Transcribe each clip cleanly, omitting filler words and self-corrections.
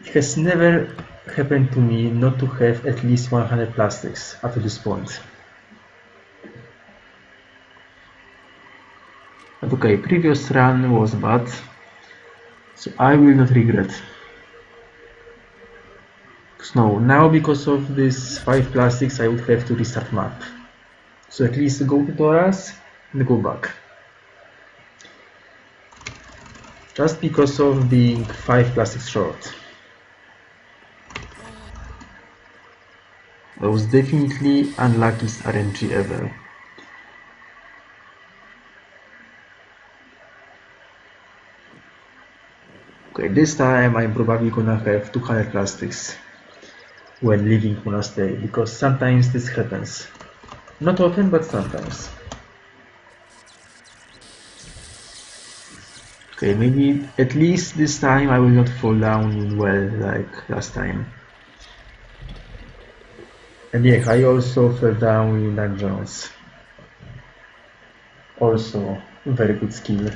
It has never happened to me not to have at least 100 plastics up to this point. But okay, previous run was bad, so I will not regret. So now because of this 5 plastics I would have to restart map. So at least go to Torras and go back. Just because of being 5 plastics short. That was definitely unluckiest RNG ever. Okay, this time I'm probably gonna have 200 plastics when leaving monastery, because sometimes this happens. Not often, but sometimes. Okay, maybe at least this time I will not fall down in well like last time. And yeah, I also fell down in dungeons. Also, very good skill.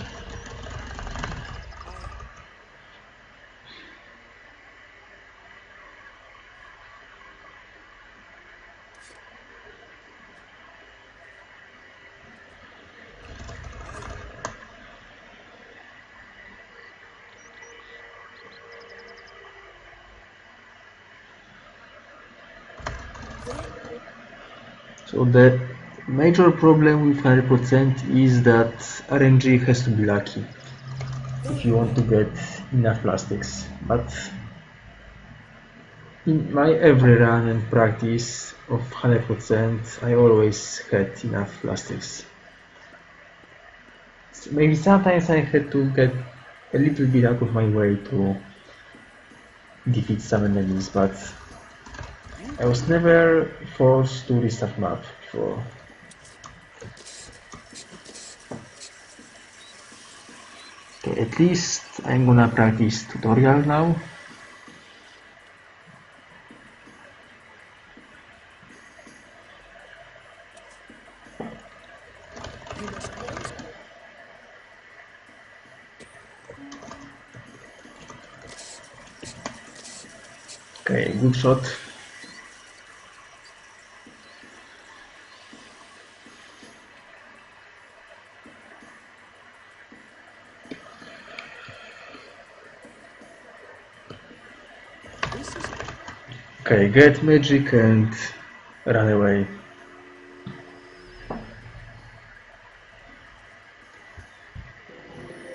So the major problem with 100% is that RNG has to be lucky if you want to get enough plastics. But in my every run and practice of 100%, I always had enough plastics. So maybe sometimes I had to get a little bit out of my way to defeat some enemies, but I was never forced to restart map before. Okay, at least I'm gonna practice tutorial now. Okay, good shot. Okay, get magic and run away.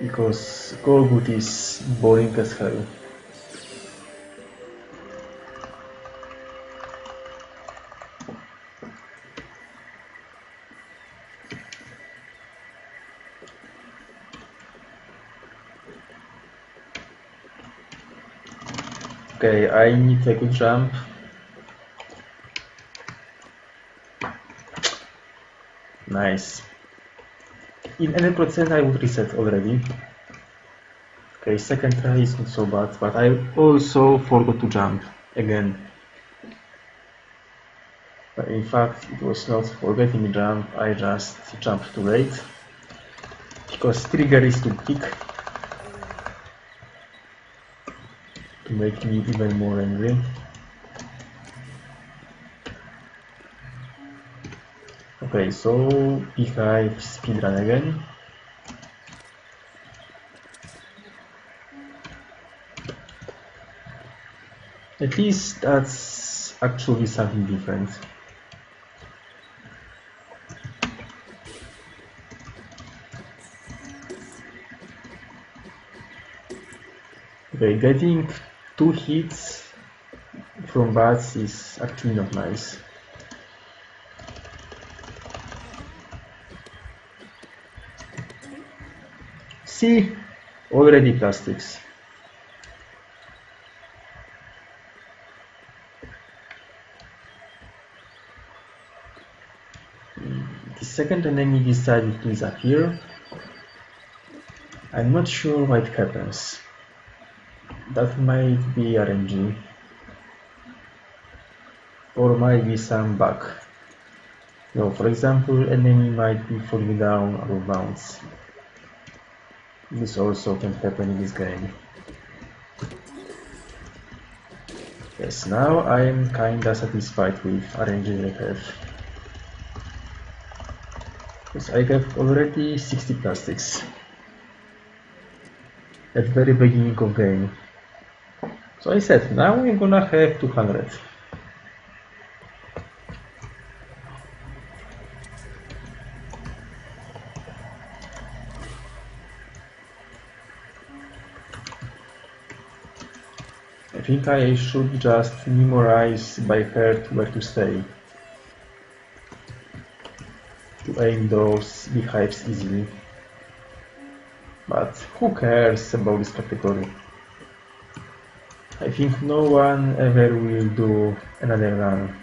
Because Gogoud is boring as hell. Okay, I need a good jump. Nice. In any percent I would reset already. Okay, second try is not so bad, but I also forgot to jump again. But in fact, it was not forgetting to jump, I just jumped too late. Because trigger is too quick to make me even more angry. Okay, so beehive speedrun again. At least that's actually something different. Okay, getting 2 hits from bats is actually not nice. See, already plastics. The second enemy decided to disappear. I'm not sure why it happens. That might be RNG. Or might be some bug. No, for example, enemy might be falling down out of bounds. This also can happen in this game. Yes, now I am kinda satisfied with arranging I have. Because I have already 60 plastics at the very beginning of game. So I said, now I'm gonna have 200. I think I should just memorize by heart where to stay. To aim those beehives easily. But who cares about this category? I think no one ever will do another run.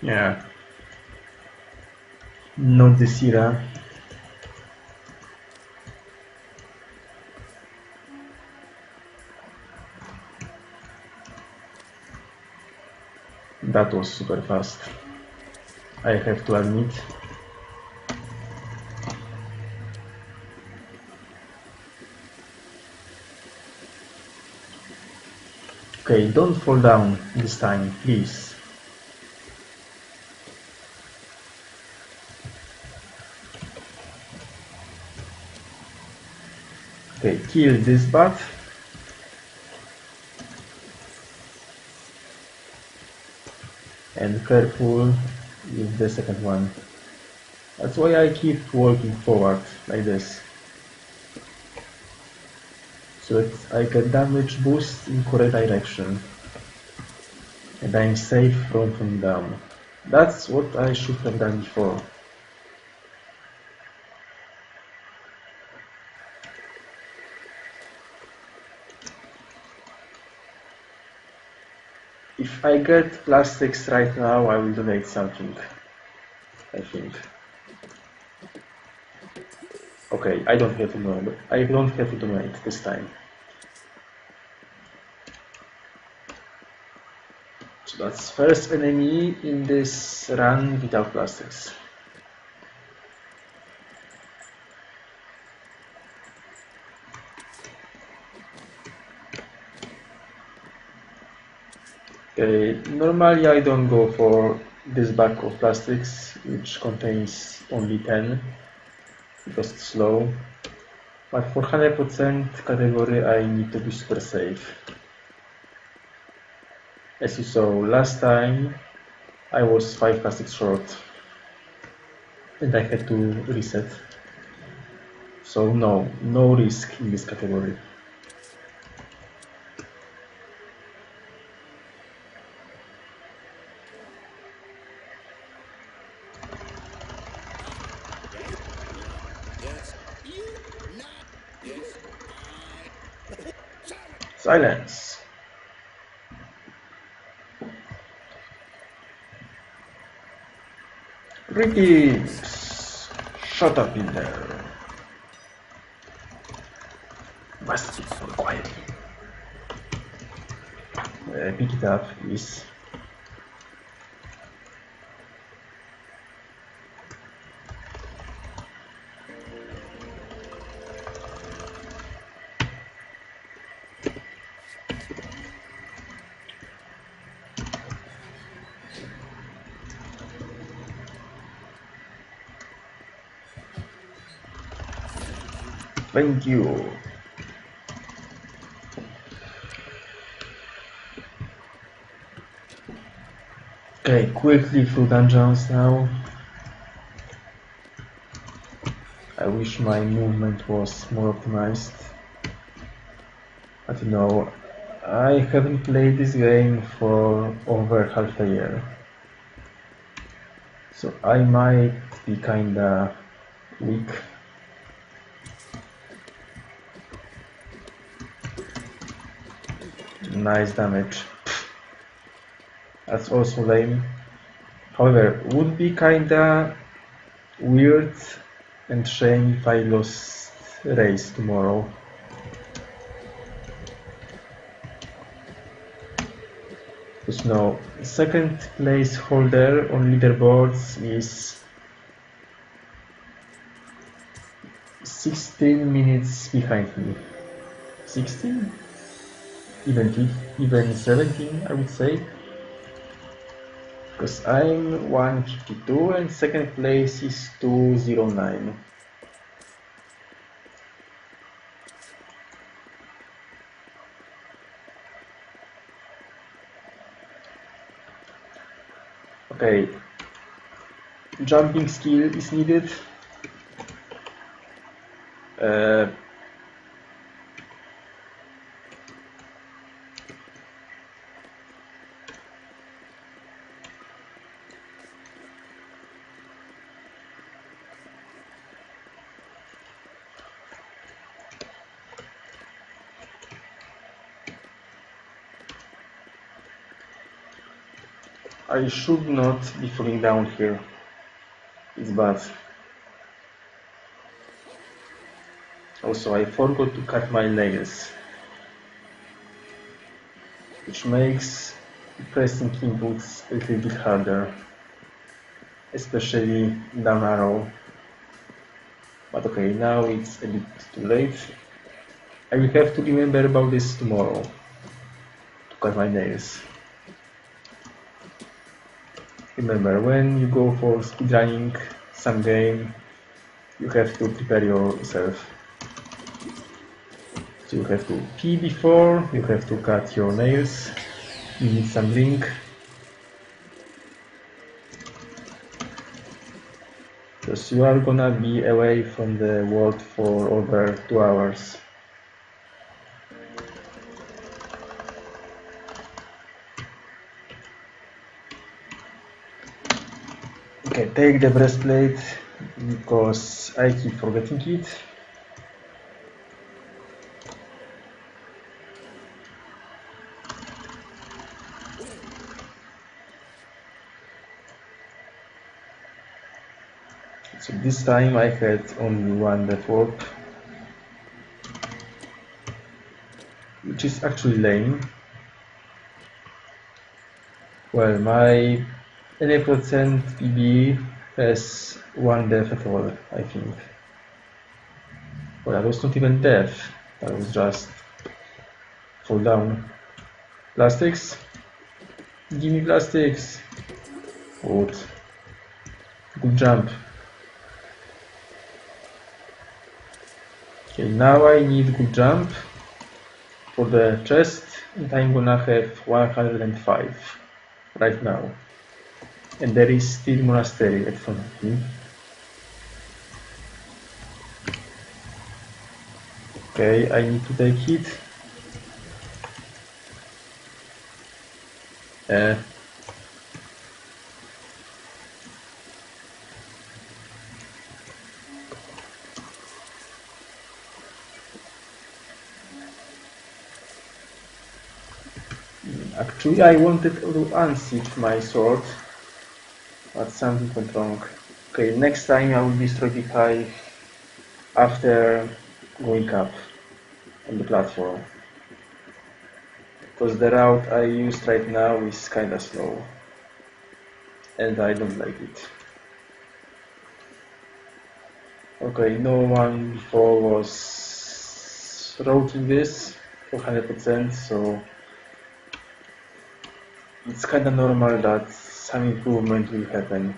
Yeah. Not this era. That was super fast. I have to admit. Okay, don't fall down this time, please. Okay, kill this bat. And careful with the second one. That's why I keep walking forward like this. So that I get damage boost in correct direction. And I'm safe from falling down. That's what I should have done before. If I get plastics right now, I will donate something. I think. Okay, I don't have to donate. I don't have to donate this time. So that's first enemy in this run without plastics. Okay, normally I don't go for this bag of plastics, which contains only 10, because it's slow. But for 100% category I need to be super safe. As you saw last time, I was 5 plastics short. And I had to reset. So no risk in this category. Silence! Greetings! Shut up in there. Must keep more quietly. Pick it up, please. Thank you. Okay, quickly through dungeons now. I wish my movement was more optimized. But you know, I haven't played this game for over half a year. So I might be kinda weak. Nice damage. That's also lame. However, would be kinda weird and shame if I lost race tomorrow. Because no, second place holder on leaderboards is 16 minutes behind me. 16? Even 17, I would say. Because I'm 152 and second place is 209. Okay, jumping skill is needed. I should not be falling down here. It's bad. Also, I forgot to cut my nails, which makes pressing inputs a little bit harder, especially down arrow. But okay, now it's a bit too late. I will have to remember about this tomorrow, to cut my nails. Remember, when you go for speedrunning some game, you have to prepare yourself. So you have to pee before, you have to cut your nails, you need some drink. Because you are gonna be away from the world for over 2 hours. Okay, take the breastplate, because I keep forgetting it. So this time I had only one death warp, which is actually lame. Well, my 80% PB has one death at all, I think. Well, I was not even death, I was just fall down. Plastics? Give me plastics! Good. Good jump. Okay, now I need good jump for the chest, and I'm gonna have 105 right now. And there is still monastery at front of me. Okay, I need to take it. Actually, I wanted to unsheath my sword, but something went wrong. Okay, next time I will destroy the hive after going up on the platform. Because the route I used right now is kinda slow. And I don't like it. Okay, no one before was routing this for 100%, so it's kinda normal that some improvement will happen.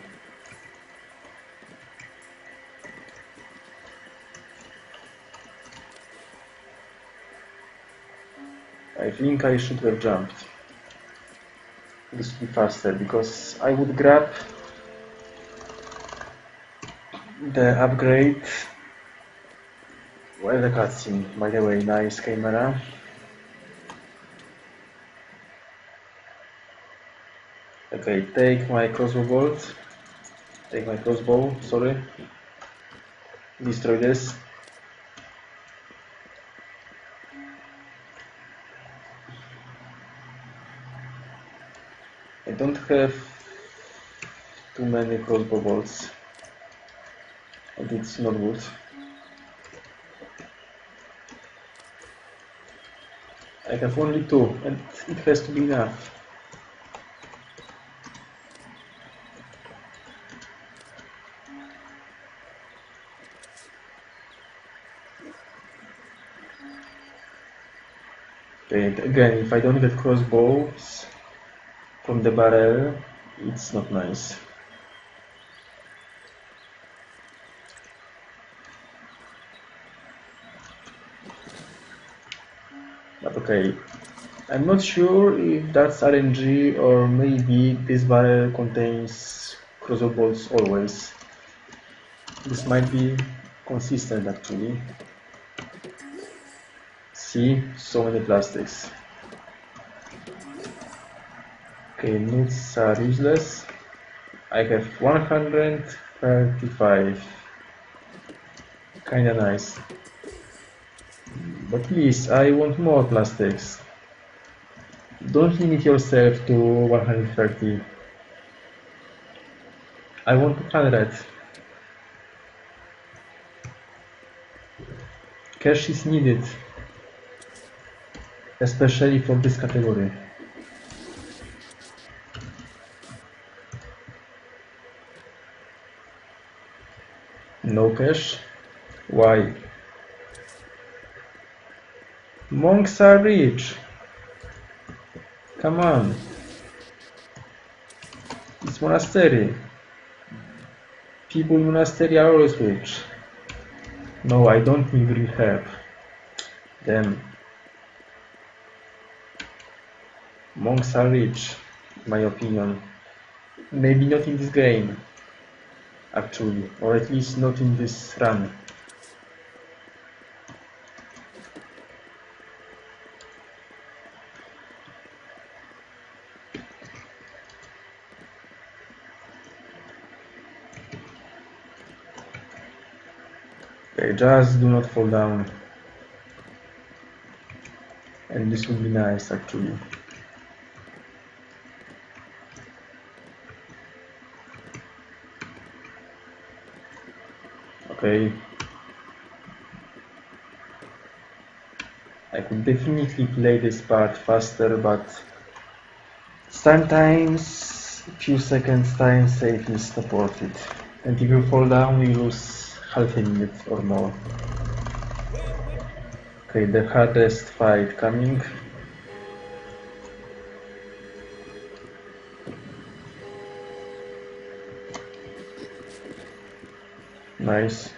I think I should have jumped. This would be faster, because I would grab the upgrade. Well, the cutscene, by the way, nice camera. Okay, take my crossbow bolt. Take my crossbow, sorry. Destroy this. I don't have too many crossbow bolts, and it's not good. I have only two, and it has to be enough. And again, if I don't get crossbows from the barrel, it's not nice. But okay, I'm not sure if that's RNG or maybe this barrel contains crossbow bolts always. This might be consistent actually. See, so many plastics. Okay, nuts are useless. I have 135. Kinda nice. But please, I want more plastics. Don't limit yourself to 130. I want 200. Cash is needed, especially for this category. No cash? Why? Monks are rich. Come on. It's monastery. People in monastery are always rich. No, I don't need real help. Damn. Monks are rich, in my opinion. Maybe not in this game, actually, or at least not in this run. Okay, just do not fall down. And this would be nice, actually. Okay. I could definitely play this part faster, but sometimes a few seconds time save is not worth it. And if you fall down, you lose half a minute or more. Okay, the hardest fight coming. Nice.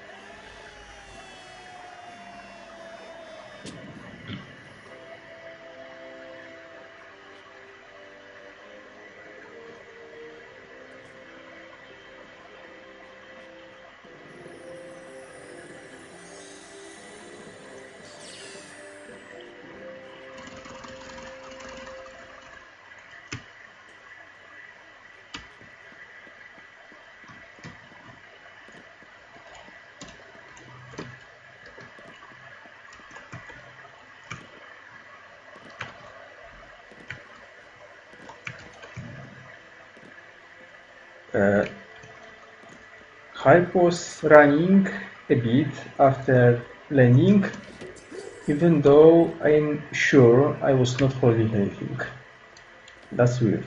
Hype was running a bit after landing, even though I'm sure I was not holding anything. That's weird.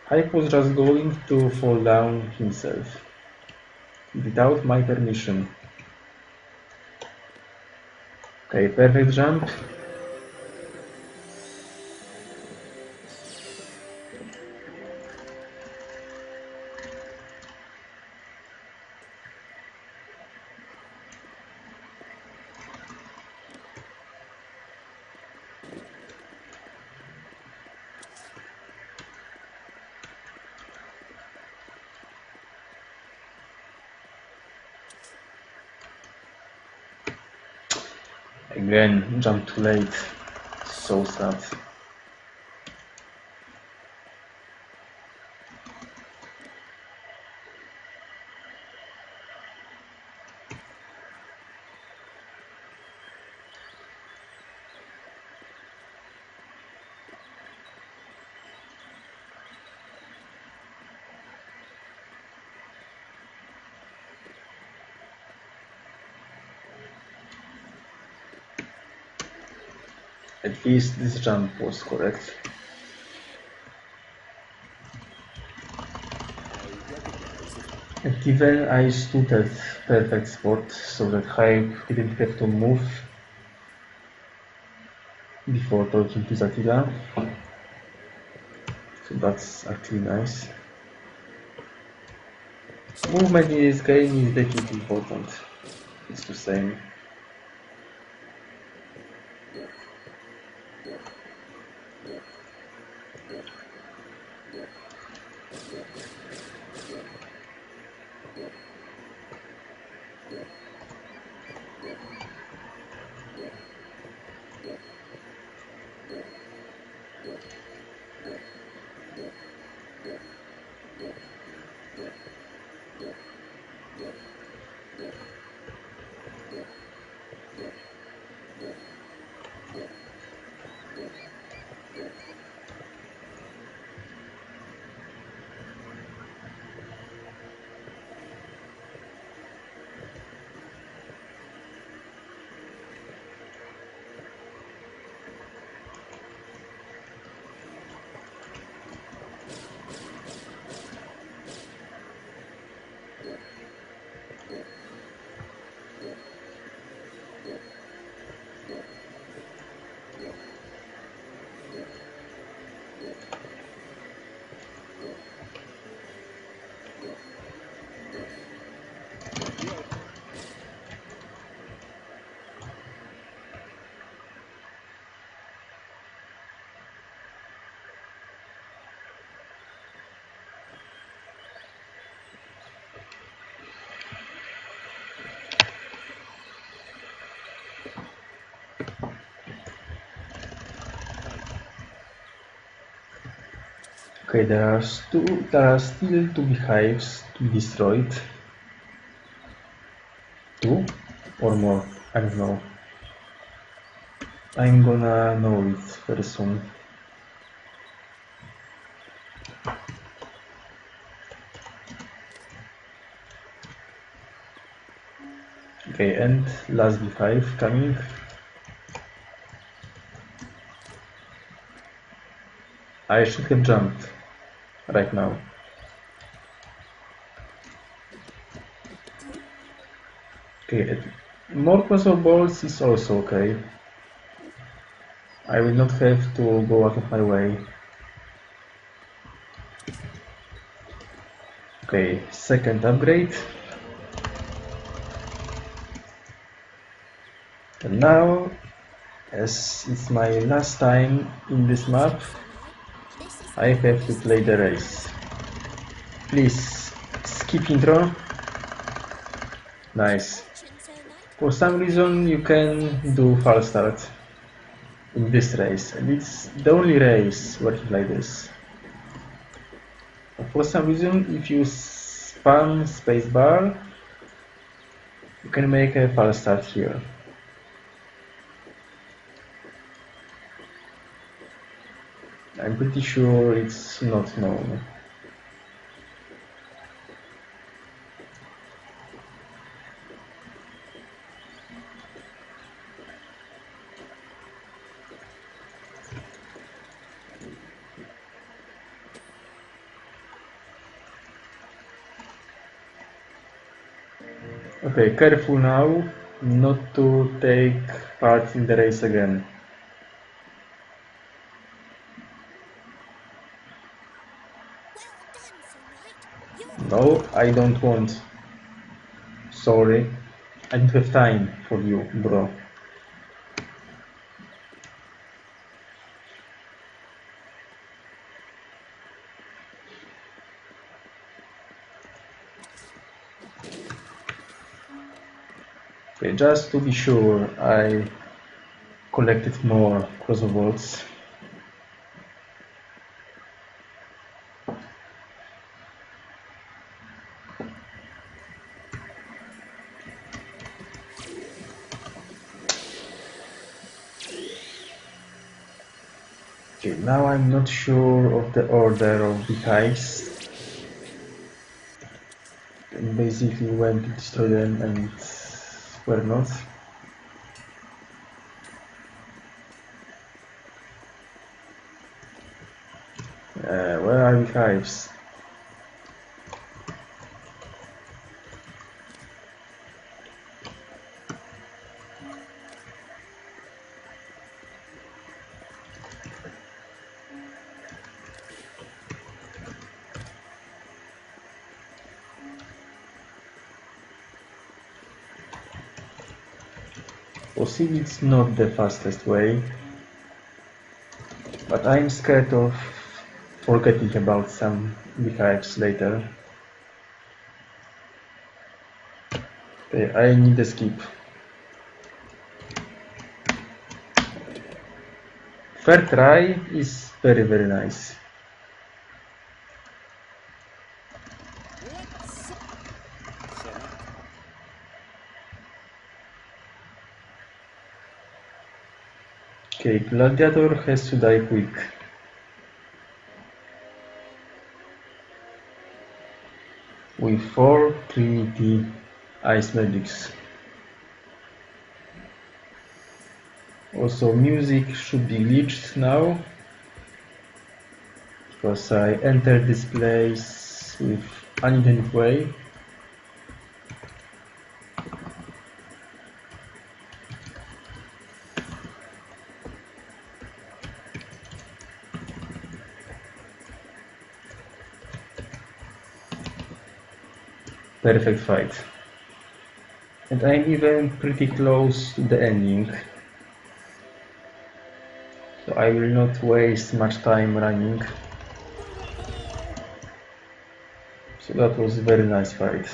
Hype was just going to fall down himself, without my permission. Okay, perfect jump. Again, jump too late. So sad. At least this jump was correct. And even I stood at perfect spot so that Hype didn't have to move. before talking to Zatila. So that's actually nice. Movement in this game is definitely important. It's the same. Okay, there are still two beehives to be destroyed. Two or more, I don't know. I'm gonna know it very soon. Okay, and last beehive coming. I should have jumped right now. Okay, more crossover balls is also okay. I will not have to go out of my way. Okay, second upgrade. And now, as it's my last time in this map, I have to play the race. Please, skip intro. Nice. For some reason you can do false start in this race, and it's the only race working like this. For some reason, if you spam spacebar, you can make a false start here. I'm pretty sure it's not known. Okay, careful now not to take part in the race again. No, I don't want. Sorry, I don't have time for you, bro. Okay, just to be sure, I collected more crossbows. Okay, now I'm not sure of the order of the hives. And basically when to destroy them and where not. Where are the hives? Possibly it's not the fastest way, but I'm scared of forgetting about some beehives later. Okay, I need a skip. Fair try is very nice. Okay, Gladiator has to die quick. With 4 Trinity Ice Magics. Also, music should be glitched now, because I entered this place with unintended way. Perfect fight. And I'm even pretty close to the ending. So I will not waste much time running. So that was a very nice fight.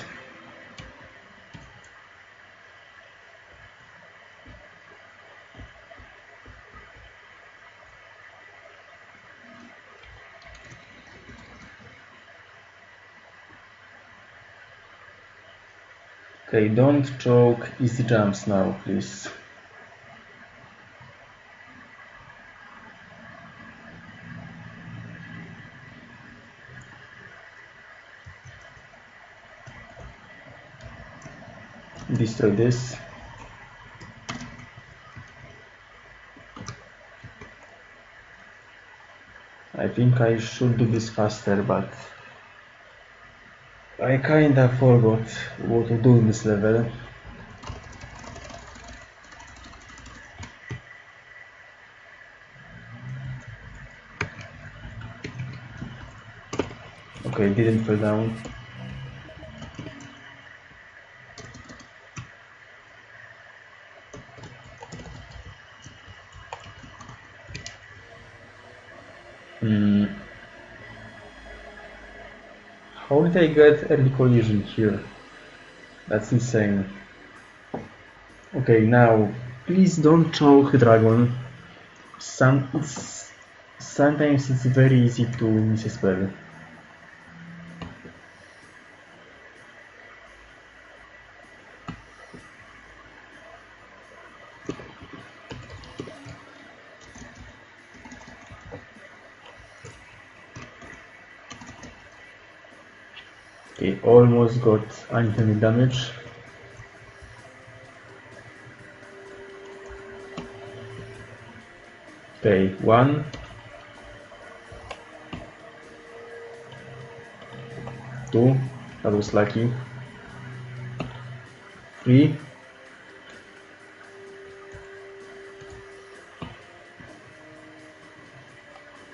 Okay, don't choke easy jumps now, please. Destroy this. I think I should do this faster, but I kinda forgot what to do in this level. Okay, didn't fall down. How did I get early collision here? That's insane. Okay, now please don't choke dragon. Sometimes it's very easy to miss a spell. Okay, almost got unintended damage. Okay, 1. 2. That was lucky. 3.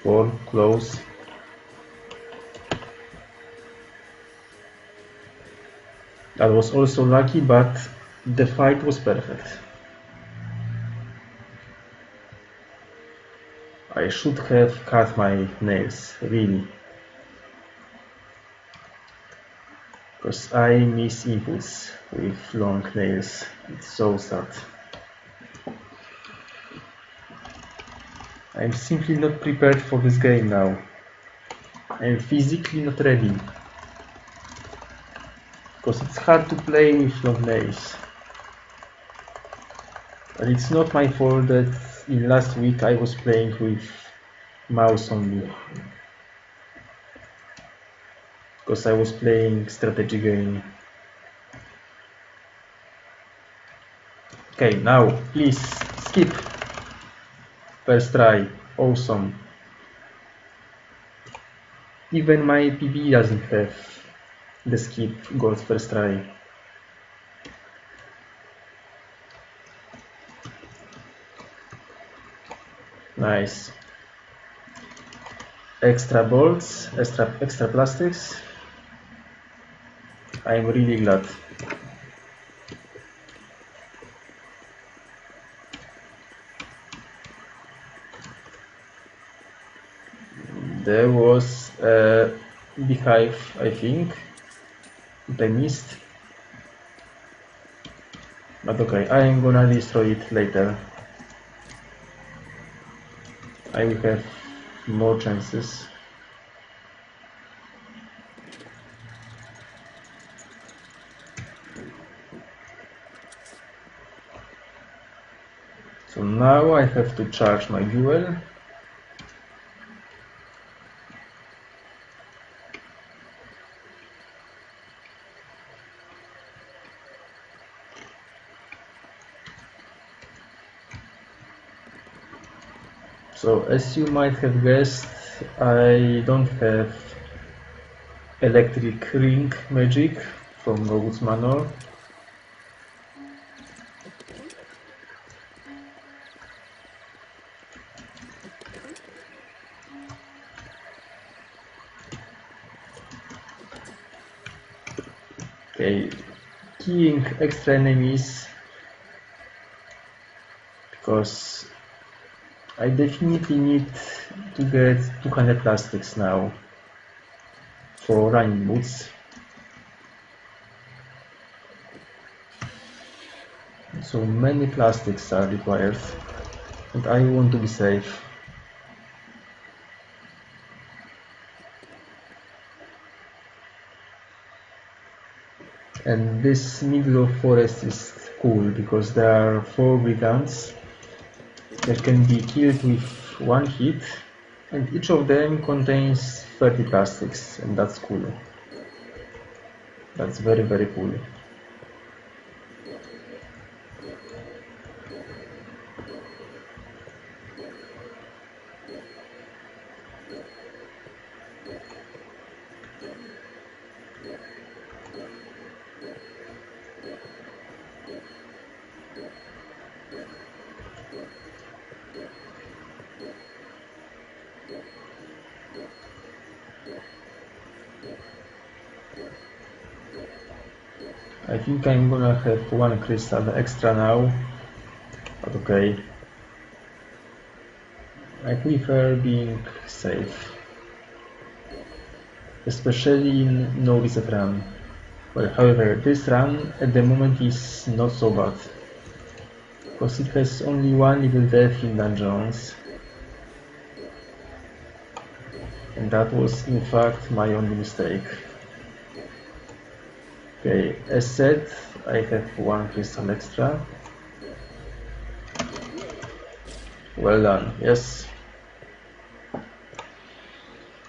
4. Close. That was also lucky, but the fight was perfect. I should have cut my nails, really. Because I miss inputs with long nails. It's so sad. I'm simply not prepared for this game now. I'm physically not ready. Because it's hard to play with long nails. And it's not my fault that in last week I was playing with mouse only. Because I was playing strategy game. Okay, now please skip. First try, awesome. Even my PB doesn't have the skip gold first try. Nice. Extra bolts, extra plastics. I'm really glad. There was a beehive, I think, that I missed. But okay, I am gonna destroy it later. I will have more chances. So now I have to charge my fuel. So as you might have guessed, I don't have electric ring magic from Gogoud's Manoir. Okay, killing extra enemies because I definitely need to get 200 plastics now for running boots. So many plastics are required and I want to be safe. And this middle of forest is cool because there are 4 brigands that can be killed with one hit, and each of them contains 30 plastics, and that's cool. That's very, very cool. I think I'm gonna have 1 crystal extra now, but okay. I prefer being safe, especially in no reset run. Well, however, this run at the moment is not so bad, because it has only 1 little death in dungeons, and that was in fact my only mistake. Okay, as said, I have 1 crystal extra. Well done, yes.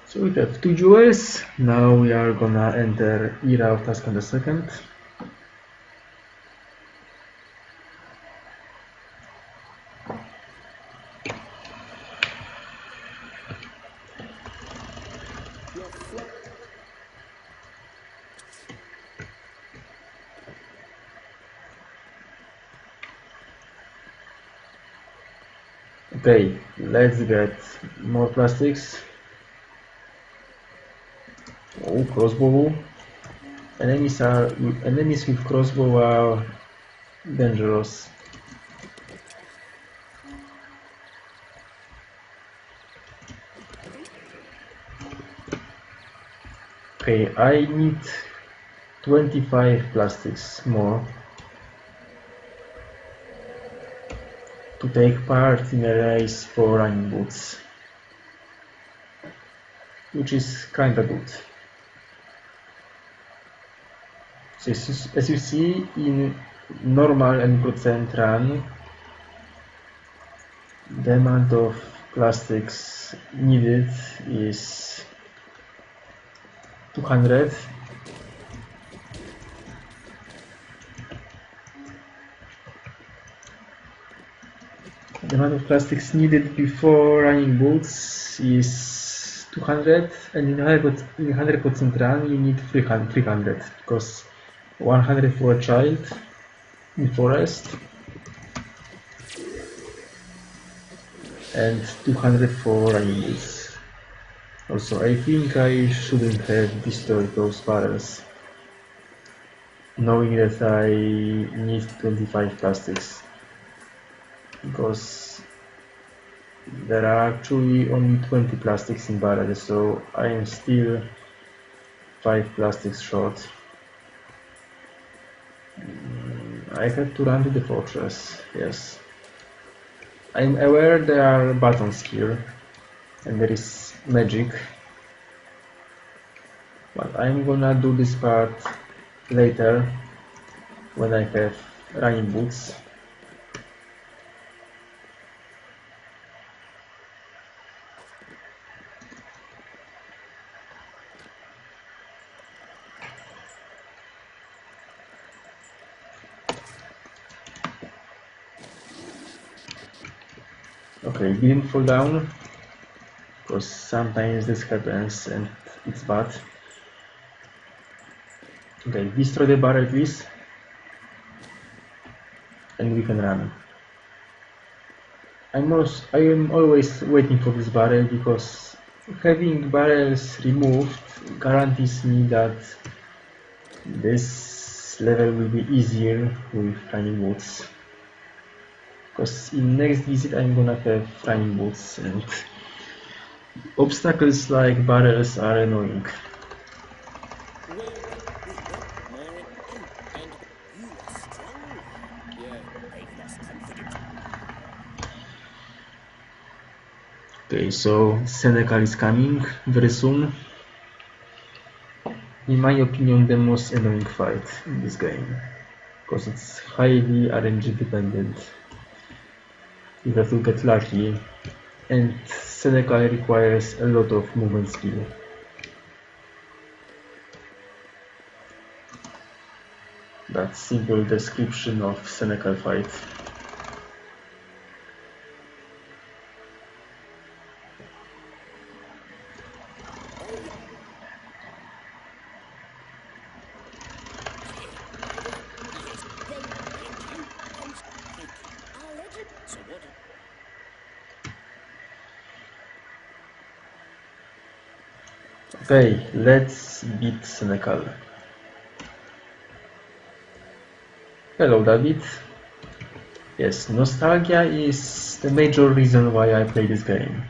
So we have 2 jewels. Now we are gonna enter Era of Task on the second. Okay, let's get more plastics. Oh, crossbow. Enemies with crossbow are dangerous. Okay, I need 25 plastics more to take part in a race for running boots, which is kinda good. So as you see, in normal and % run, the amount of plastics needed is 200. The amount of plastics needed before running boots is 200, and in 100% run you need 300 because 100 for a child in forest and 200 for running boots. Also, I think I shouldn't have destroyed those barrels, knowing that I need 25 plastics, because There are actually only 20 plastics in barrels, so I am still 5 plastics short. I have to run to the fortress, yes. I'm aware there are buttons here, and there is magic, but I'm gonna do this part later, when I have running boots. Okay, didn't fall down, because sometimes this happens and it's bad. Okay, destroy the barrel please, and we can run. I am always waiting for this barrel, because having barrels removed guarantees me that this level will be easier with running boots. Because in next visit I'm gonna have running boots, and obstacles like barrels are annoying. Okay, so Senecal is coming very soon. In my opinion, the most annoying fight in this game, because it's highly RNG dependent. You have to get lucky, and Senecal requires a lot of movement skill. That's simple description of Senecal fight. Okay, let's beat Senecal. Hello David. Yes, nostalgia is the major reason why I play this game.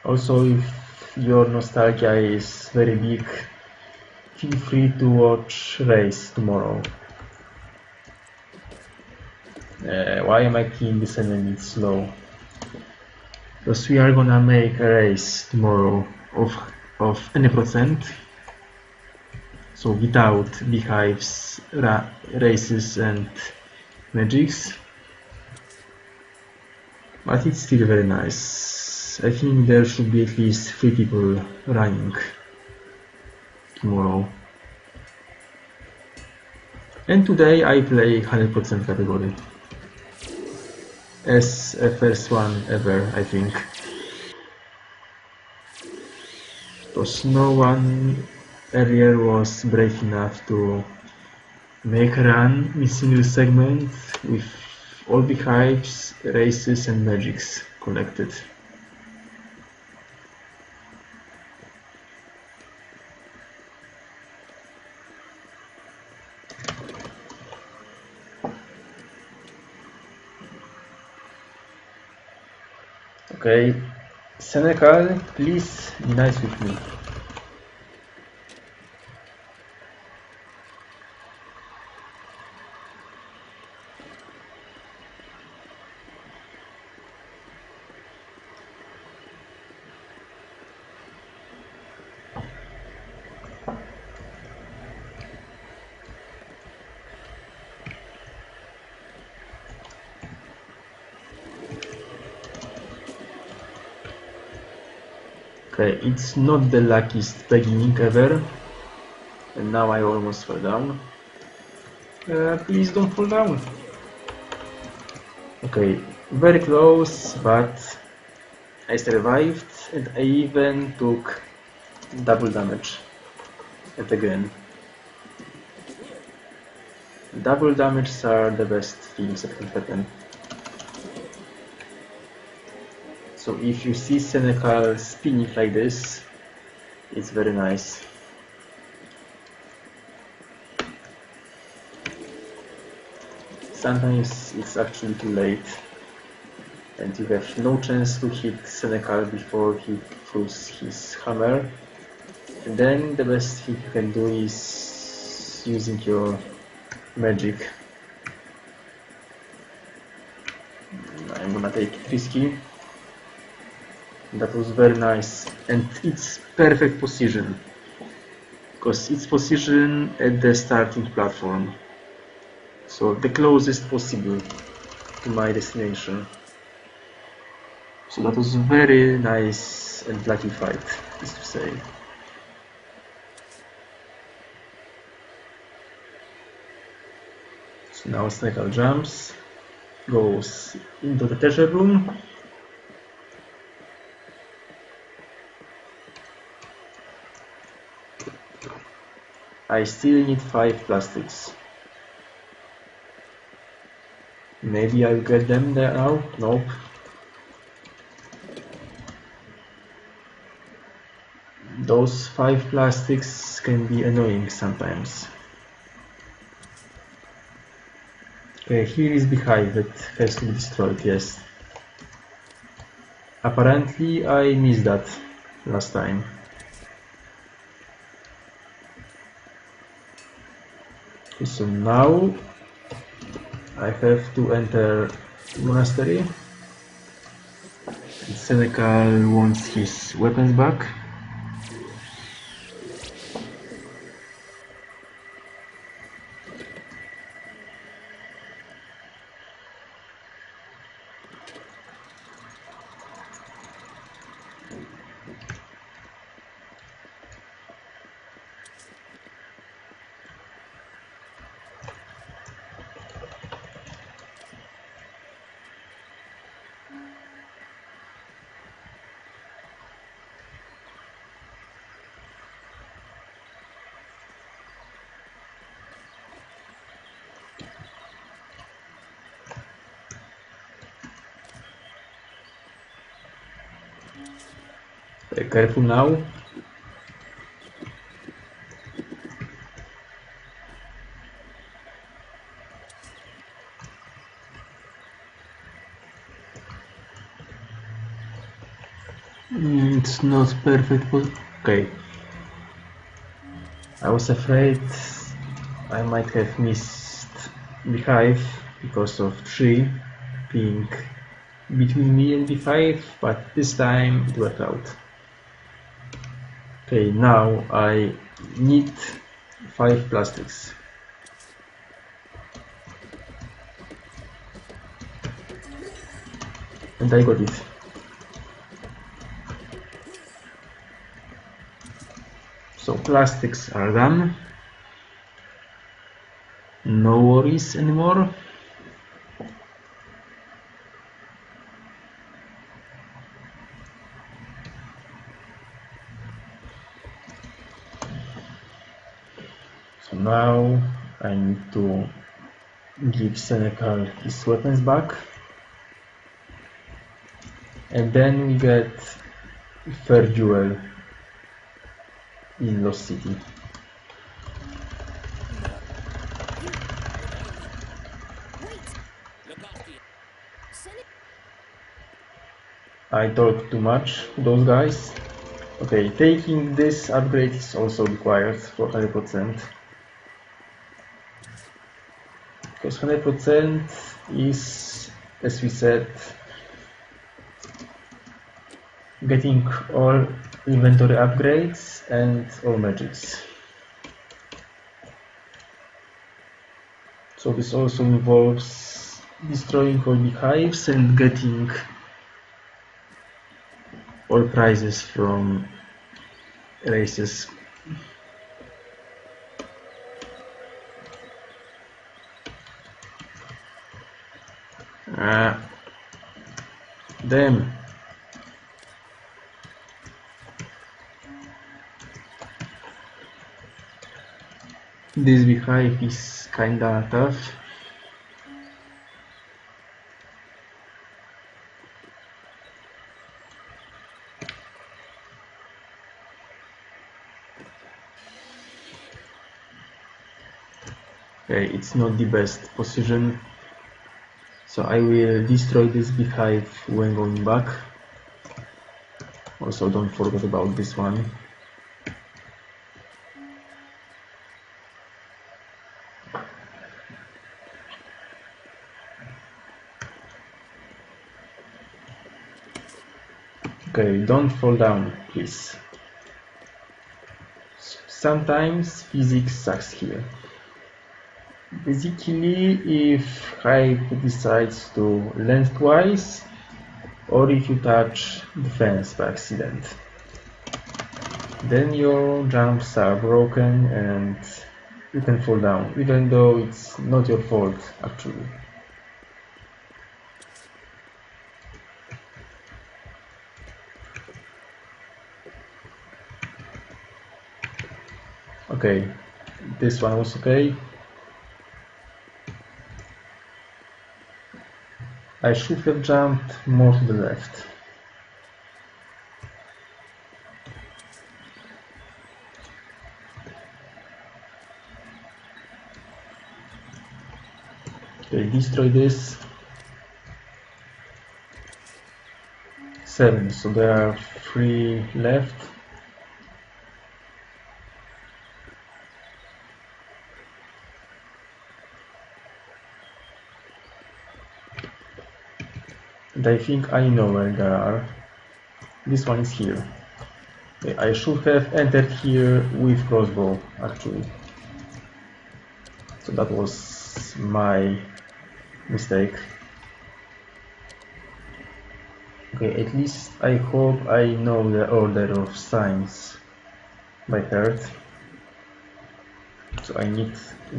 Also, if your nostalgia is very big, feel free to watch race tomorrow. Why am I killing this enemy? It's slow. Because we are gonna make a race tomorrow of any percent. So without beehives, races and magics. But it's still very nice. I think there should be at least 3 people running tomorrow. And today I play 100% category. As a first one ever, I think. Because no one earlier was brave enough to make a run in single segment with all beehives, races and magics connected. Okay, Senecal, please be nice with me. Okay, it's not the luckiest beginning ever, and now I almost fell down. Please don't fall down. Okay, very close, but I survived, and I even took double damage. And again, double damages are the best things that can happen. So if you see Senecal spinning like this, it's very nice. sometimes it's actually too late and you have no chance to hit Senecal before he throws his hammer. And then the best thing you can do is using your magic. I'm gonna take it risky. That was very nice, and it's perfect position because it's positioned at the starting platform, so the closest possible to my destination. So that was a very nice and lucky fight, is to say. So now Senecal jumps, goes into the treasure room. I still need 5 plastics. Maybe I'll get them there now? Nope. Those 5 plastics can be annoying sometimes. Okay, here is the hive that has to be destroyed, yes. Apparently I missed that last time. Okay, so now I have to enter monastery. Senecal wants his weapons back. Careful now. It's not perfect. Okay. I was afraid I might have missed the hive because of tree being between me and the hive, but this time it worked out. Okay, now I need 5 plastics. And I got it. So plastics are done. No worries anymore. So now I need to give Senecal his weapons back. And then we get third duel in Lost City. I talk too much to those guys. Okay, taking this upgrade is also required for 100%. Because 100% is, as we said, getting all inventory upgrades and all magics. So this also involves destroying all the hives and getting all prizes from races. Damn. This beehive is kinda tough. Okay, it's not the best position So I will destroy this beehive when going back. Also don't forget about this one. Okay, don't fall down, please. Sometimes physics sucks here. Basically, if hive decides to land twice, or if you touch the fence by accident, then your jumps are broken and you can fall down, even though it's not your fault actually. Okay, this one was okay. I should have jumped more to the left. Okay, destroy this. 7, so there are 3 left. And I think I know where they are. This one is here. Okay, I should have entered here with crossbow actually. So that was my mistake. Okay, at least I hope I know the order of signs by heart. So I need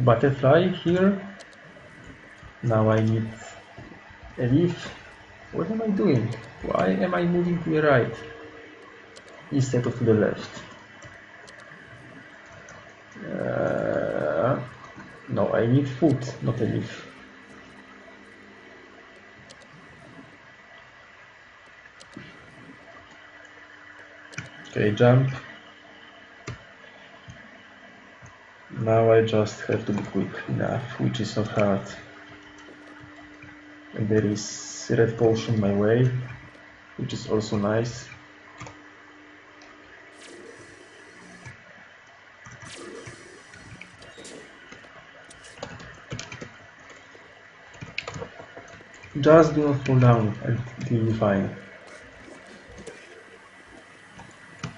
butterfly here. Now I need a leaf. What am I doing? Why am I moving to the right instead of to the left? No, I need foot, not a leaf. Okay, jump. Now I just have to be quick enough, which is not hard. And there is red potion my way, which is also nice. Just do not fall down and it will be fine.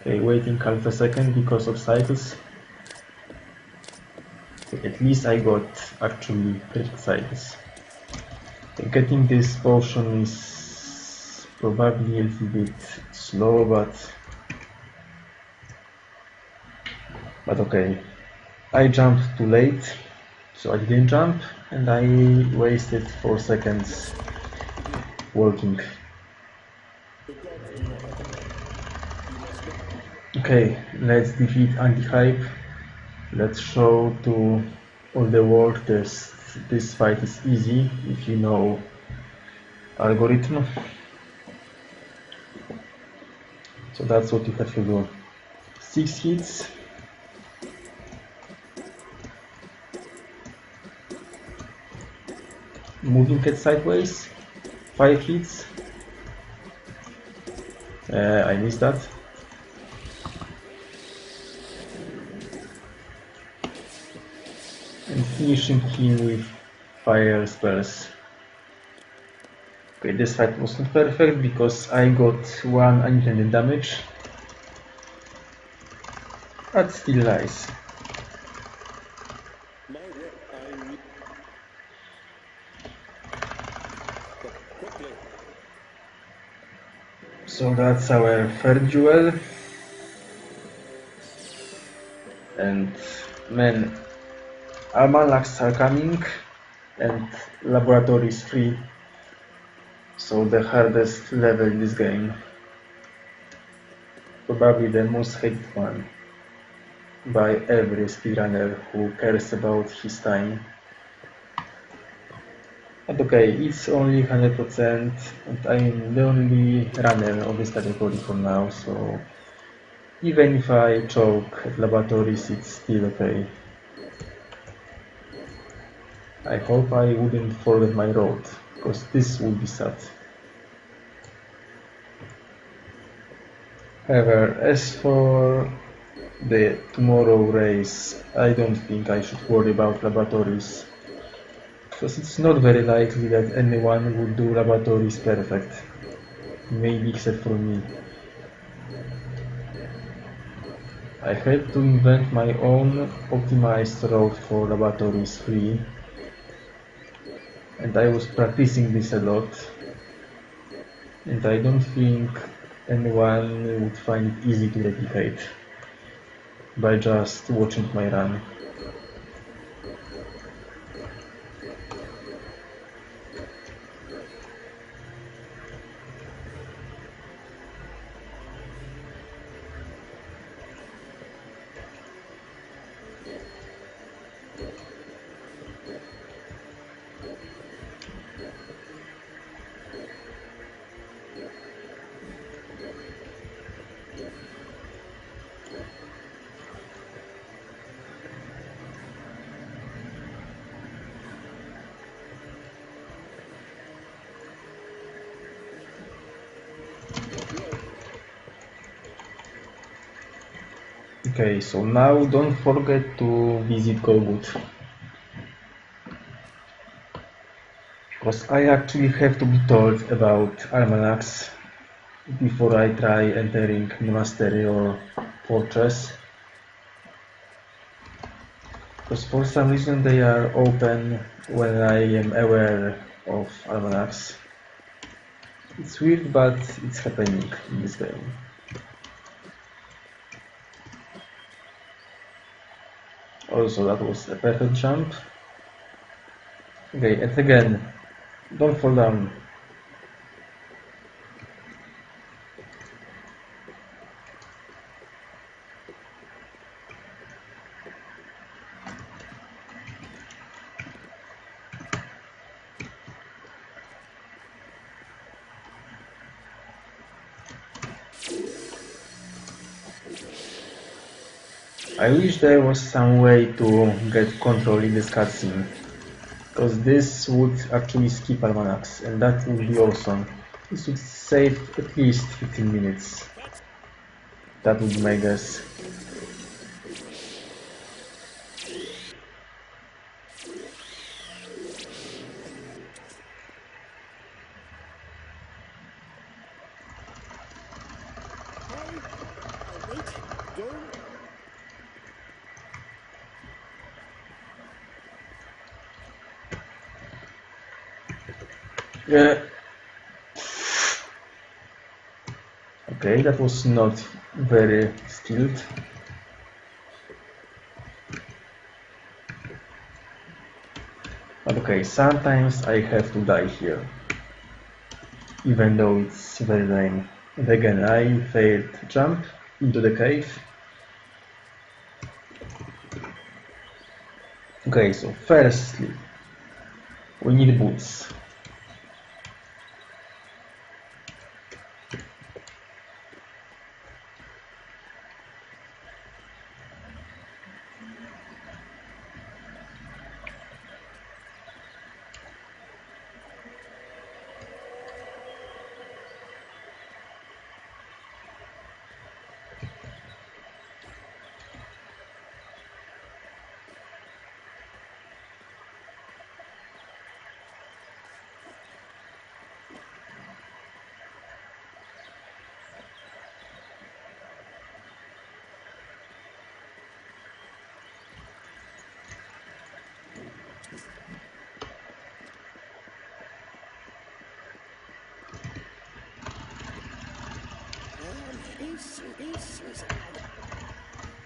Okay, waiting half a second because of cycles. Okay, at least I got actually 3 cycles. Okay, getting this potion is probably a little bit slow, but okay. I jumped too late, so I didn't jump, and I wasted 4 seconds working. Okay, let's defeat anti-hype. Let's show to all the world this fight is easy if you know algorithm. So that's what you have to do. 6 hits. Moving head sideways. 5 hits. I missed that. And finishing him with fire spells. Okay, this fight was not perfect because I got 1 unintended damage, but still nice. So that's our third duel, and man, almanacs are coming and laboratory is free, so the hardest level in this game, probably the most hated one by every speedrunner who cares about his time. But okay, it's only 100% and I'm the only runner of this category for now, so even if I choke at laboratories, it's still okay. I hope I wouldn't forget my road because this would be sad. However, as for the tomorrow race, I don't think I should worry about laboratories, because it's not very likely that anyone would do laboratories perfect, maybe except for me. I had to invent my own optimized route for laboratories 3, and I was practicing this a lot, and I don't think anyone would find it easy to replicate by just watching my run. Okay, so now don't forget to visit Gogoud, because I actually have to be told about almanacs before I try entering monastery or fortress, because for some reason they are open when I am aware of almanacs. It's weird, but it's happening in this game. Also, that was a perfect jump. Okay, and again, don't fall down. I wish there was some way to get control in this cutscene, because this would actually skip almanacs, and that would be awesome. This would save at least 15 minutes. That would be my guess. Yeah. Okay, that was not very skilled. But okay, sometimes I have to die here, even though it's very lame. And again, I failed to jump into the cave. Okay, so firstly, we need boots.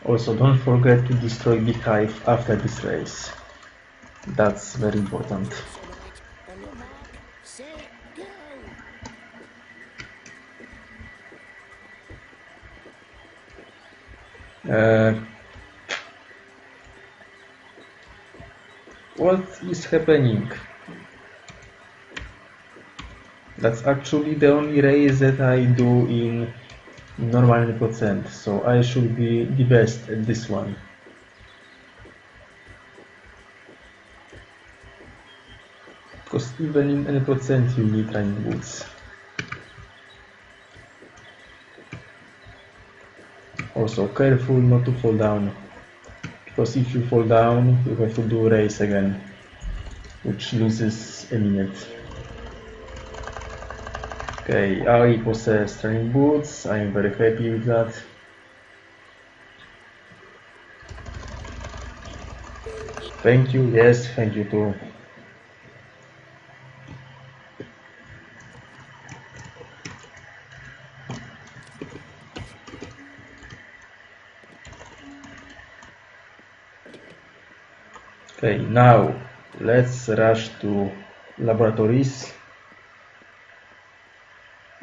Also, don't forget to destroy Beehive after this race. That's very important. What is happening? That's actually the only race that I do in normal %, so I should be the best at this one. Because because even in any percent you need running boots. Also careful not to fall down, because if you fall down you have to do a race again, which loses a minute. Okay, I possess running boots, I am very happy with that. Thank you, yes, thank you too. Okay, now let's rush to laboratories.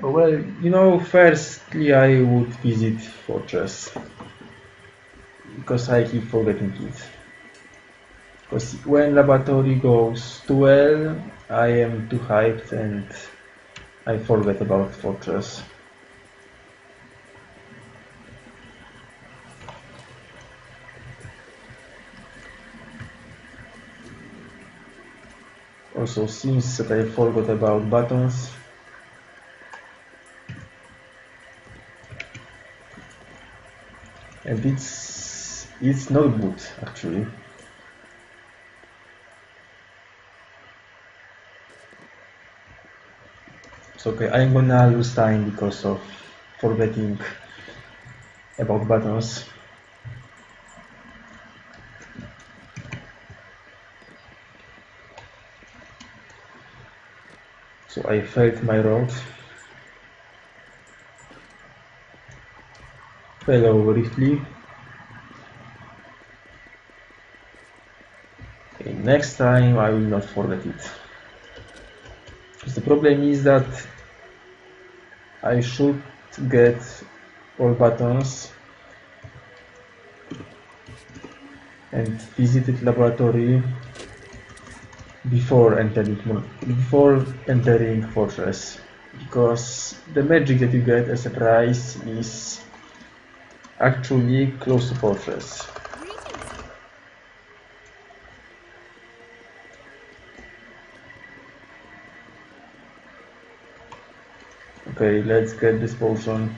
Well, you know, firstly I would visit Fortress, because I keep forgetting it. Because when laboratory goes too well, I am too hyped and I forget about Fortress. Also, seems that I forgot about buttons. And it's not good actually. So okay, I'm gonna lose time because of forgetting about buttons. So I failed my road. Hello, Riftly. Okay, next time I will not forget it. Because the problem is that I should get all buttons and visited laboratory before entering Fortress. Because the magic that you get as a prize is actually close to Fortress. Okay, let's get this potion.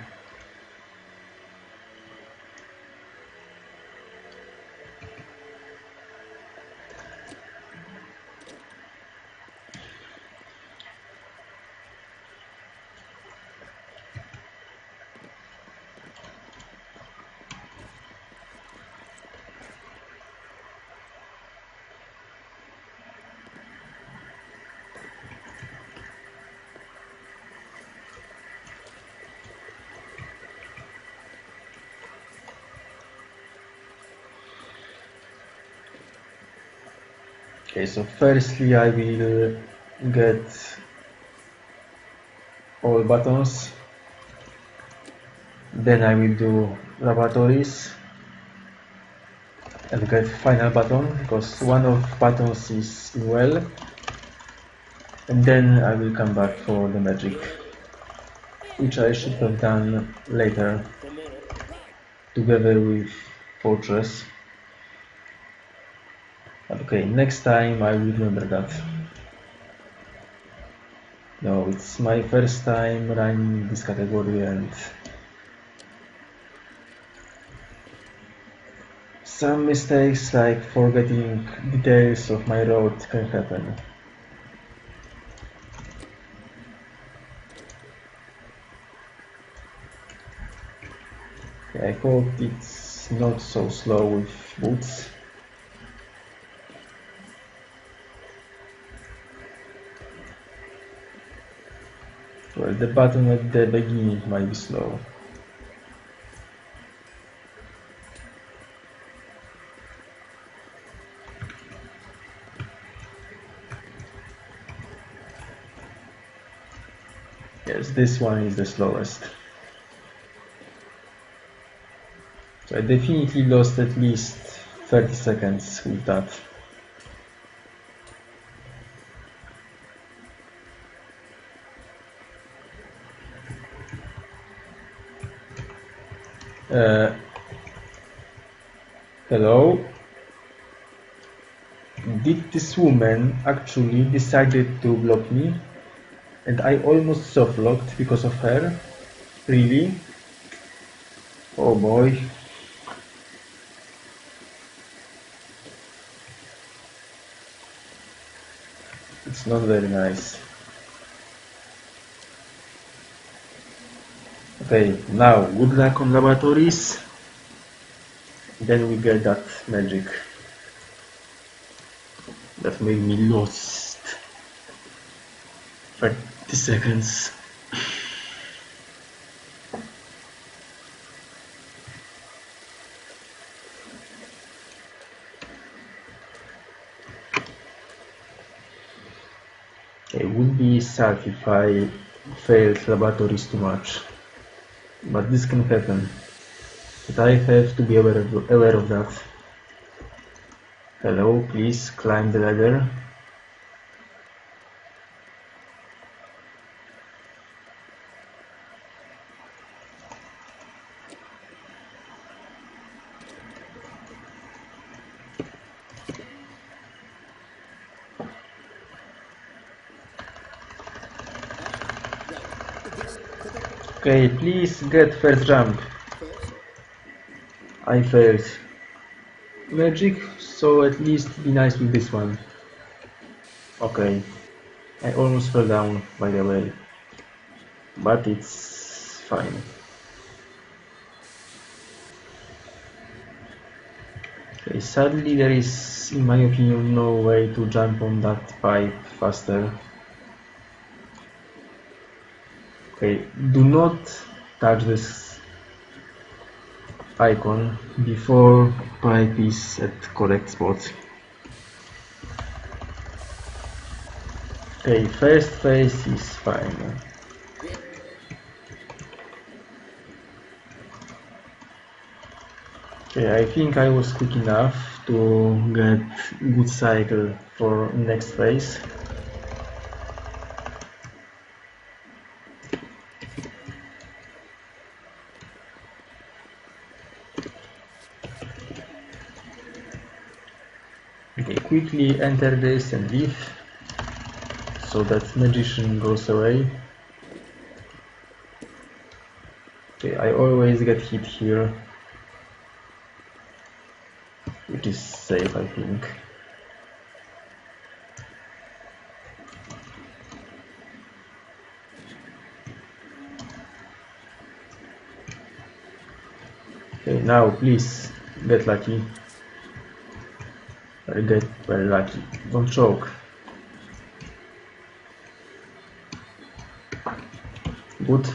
Okay, so firstly I will get all buttons, then I will do laboratories and get final button, because one of buttons is in well, and then I will come back for the magic, which I should have done later together with Fortress. Okay, next time I will remember that. No, it's my first time running this category and some mistakes like forgetting details of my road can happen. I hope it's not so slow with boots. Well, the button at the beginning might be slow. Yes, this one is the slowest. So I definitely lost at least 30 seconds with that. Hello? Did this woman actually decided to block me? And I almost soft-locked because of her? Really? Oh boy. It's not very nice. Okay, now good luck on laboratories. Then we get that magic that made me lost 30 seconds. It would be sad if I failed laboratories too much, but this can happen. But I have to be aware of that. Hello, please climb the ladder. Okay, please get first jump. I failed. Magic, so at least be nice with this one. Okay, I almost fell down, by the way, but it's fine. Okay, sadly there is, in my opinion, no way to jump on that pipe faster. Okay, do not touch this icon before pipe is at correct spot. Okay, first phase is fine. Okay, I think I was quick enough to get good cycle for next phase. Okay, quickly enter this and leave, so that magician goes away. Okay, I always get hit here, which is safe, I think. Okay, now please get lucky. Get very lucky. Don't choke. Good.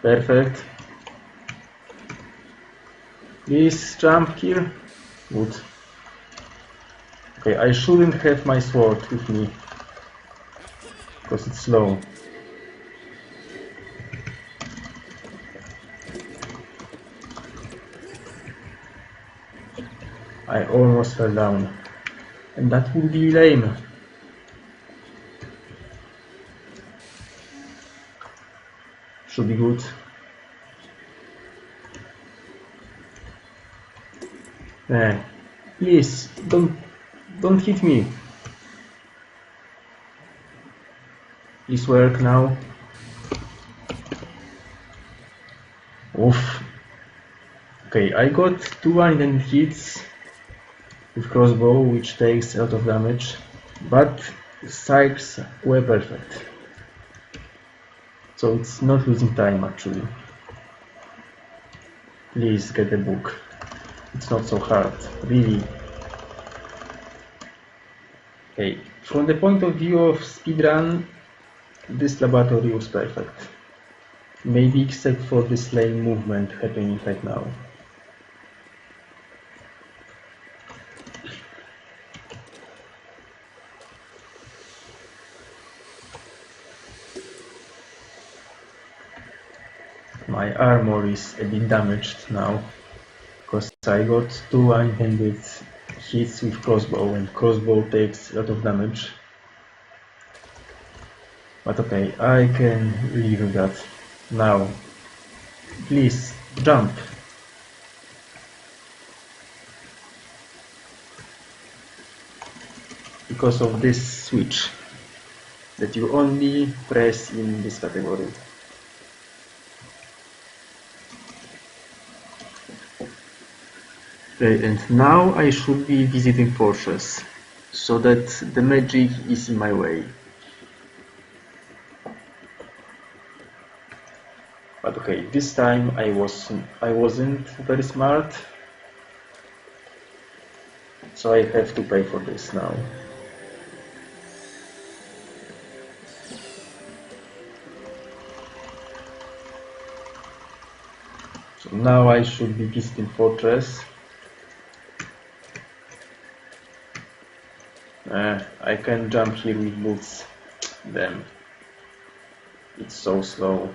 Perfect. Please jump here. Good. Okay, I shouldn't have my sword with me, because it's slow. I almost fell down, and that would be lame. Should be good. Please, don't hit me. Please work now. Oof. Okay, I got 2 unintended hits with crossbow, which takes a lot of damage, but strikes were perfect. So it's not losing time actually. Please get the book. It's not so hard, really. Okay, from the point of view of speedrun, this laboratory was perfect. Maybe except for this lane movement happening right now. My armor is a bit damaged now, because I got 2 unintended hits with crossbow, and crossbow takes a lot of damage. But okay, I can live with that. Now, please, jump! Because of this switch that you only press in this category. Okay, and now I should be visiting fortress, so that the magic is in my way. But okay, this time I wasn't very smart, so I have to pay for this now. So now I should be visiting fortress. I can jump here with boots. Damn. It's so slow.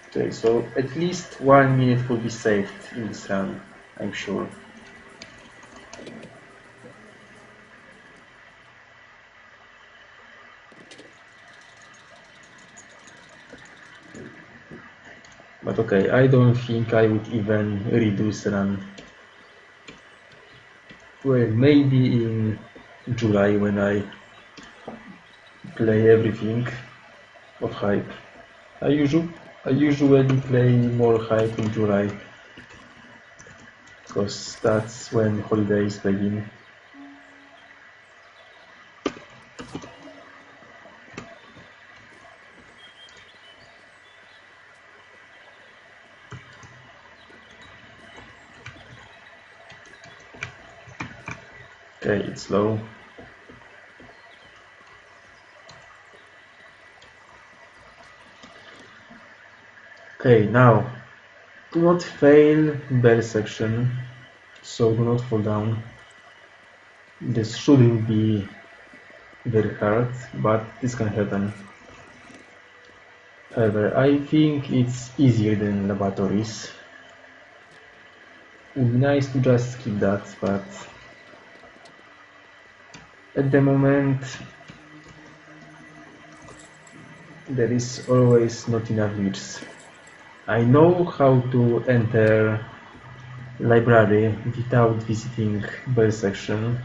Okay, so at least 1 minute will be saved in this run, I'm sure. But okay, I don't think I would even redo this run. Well, maybe in July when I play everything of hype. I usually play more hype in July, because that's when holidays begin. Okay, it's low. Okay, now, do not fail bell section, so do not fall down. This shouldn't be very hard, but this can happen. However, I think it's easier than laboratories. It would be nice to just skip that, but at the moment there is always not enough glitches. I know how to enter library without visiting bell section.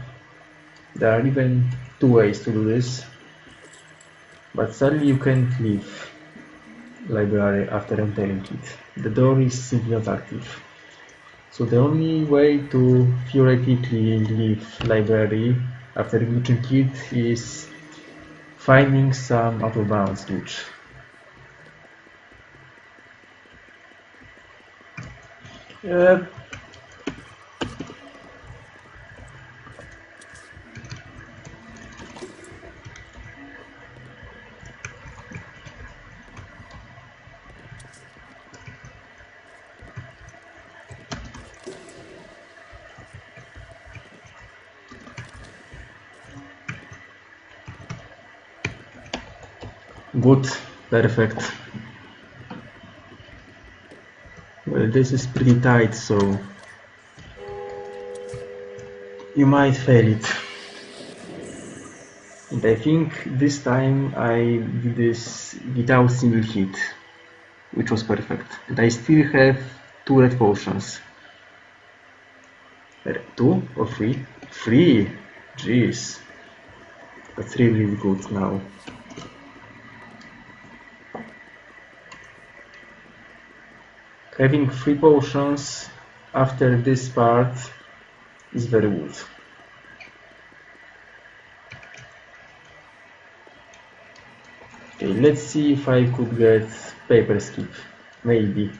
There are even 2 ways to do this, but sadly you can't leave library after entering it. The door is simply not active. So the only way to theoretically leave library after glitching it is finding some out of bounds glitch. Good, perfect. Well, this is pretty tight, so you might fail it. And I think this time I did this without single hit, which was perfect. And I still have 2 red potions. 2 or 3? 3! Jeez. That's really good now. Having 3 potions after this part is very good. Okay, let's see if I could get paper skip. Maybe.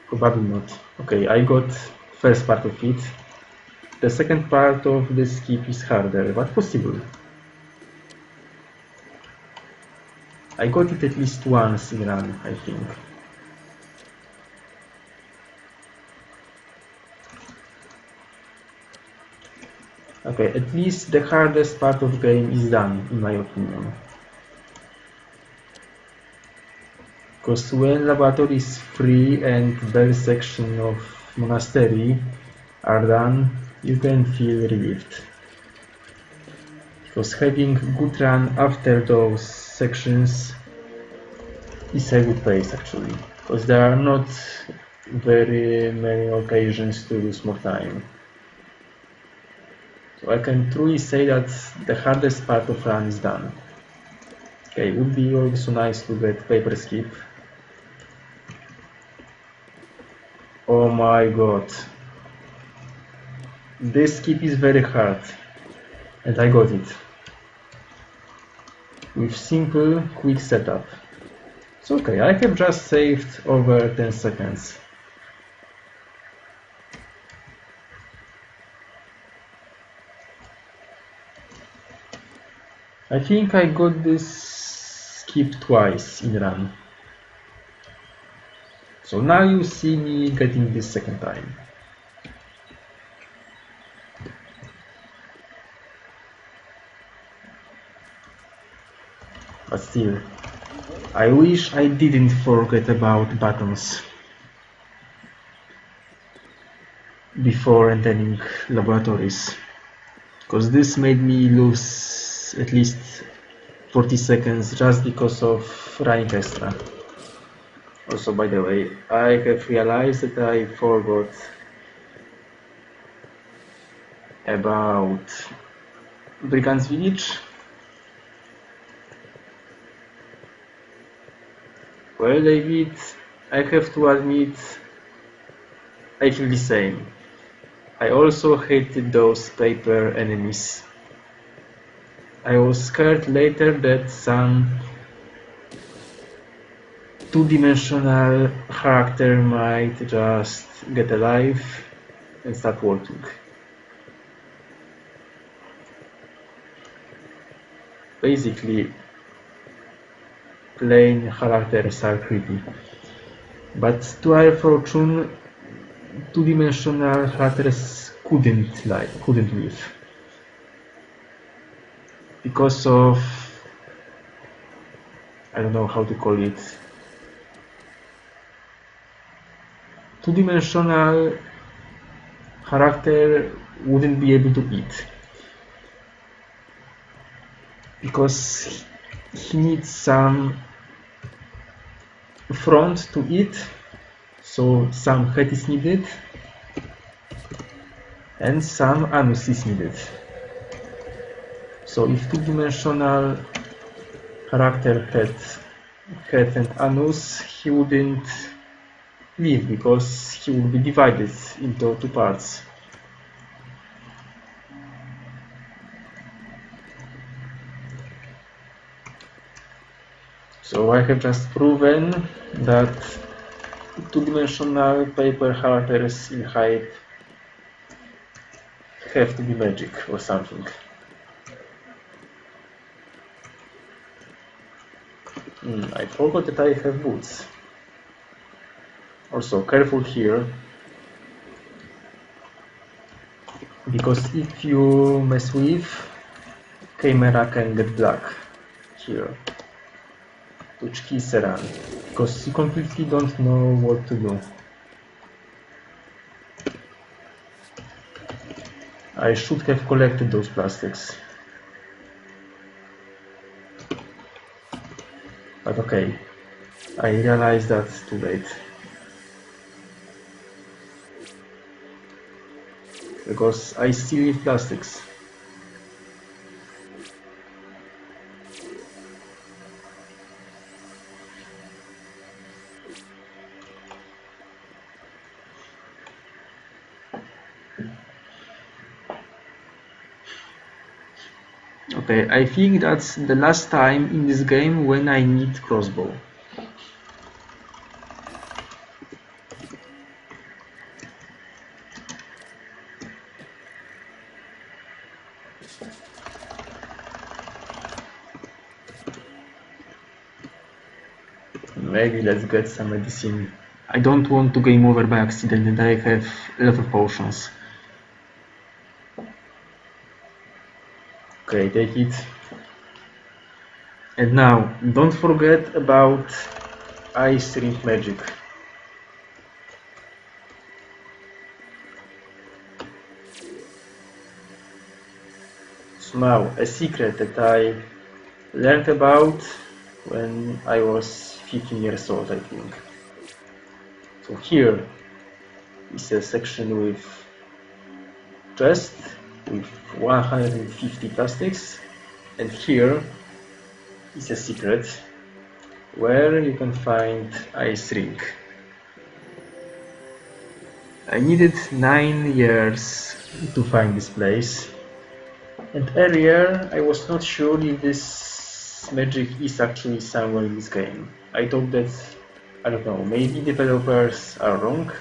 Probably not. Okay, I got first part of it. The second part of the skip is harder, but possible. I got it at least once in run, I think. Okay, at least the hardest part of the game is done, in my opinion. Because when laboratories 3 and bell section of monastery are done, you can feel relieved. Because having good run after those sections is a good pace actually. Because there are not very many occasions to lose more time. So I can truly say that the hardest part of run is done. Okay, it would be also nice to get paper skip. Oh my god. This skip is very hard. And I got it. With simple, quick setup. It's okay, I have just saved over 10 seconds. I think I got this skip twice in run. So now you see me getting this second time. But still, I wish I didn't forget about buttons before entering laboratories, because this made me lose at least 40 seconds just because of running extra. Also, by the way, I have realized that I forgot about Brigand's Village. Well, David, I have to admit, I feel the same. I also hated those paper enemies. I was scared later that some two-dimensional character might just get alive and start working. Basically, plain characters are creepy. But to our fortune, two-dimensional characters couldn't live. Because of, I don't know how to call it, two-dimensional character wouldn't be able to eat. Because he needs some front to eat, so some head is needed and some anus is needed. So if two-dimensional character had head and anus, he wouldn't live because he would be divided into two parts. So I have just proven that two-dimensional paper characters in Hype have to be magic or something. I forgot that I have boots. Also, careful here, because if you mess with, camera can get black here. Which keys run, because you completely don't know what to do. I should have collected those plastics. But okay, I realized that's too late. Because I still need plastics. Okay, I think that's the last time in this game when I need crossbow. Maybe let's get some medicine. I don't want to game over by accident and I have level potions. Okay, take it. And now, don't forget about ice ring magic. So now, a secret that I learned about when I was 15 years old, I think. So here is a section with chest with 150 plastics, and here is a secret where you can find ice ring. I needed 9 years to find this place, and earlier I was not sure if this magic is actually somewhere in this game. I thought that, I don't know, maybe developers are wrong.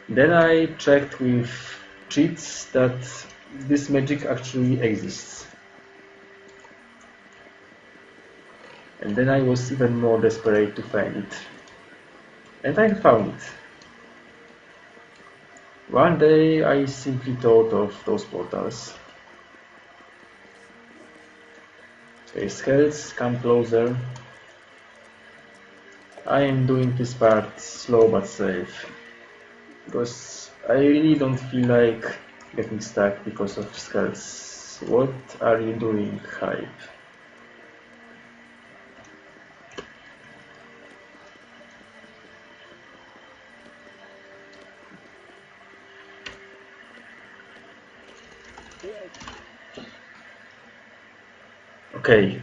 Then I checked with cheats that this magic actually exists. And then I was even more desperate to find it. And I found it. One day I simply thought of those portals. Okay, skulls, come closer. I am doing this part slow but safe. Because I really don't feel like getting stuck because of skulls. What are you doing, Hype? Okay.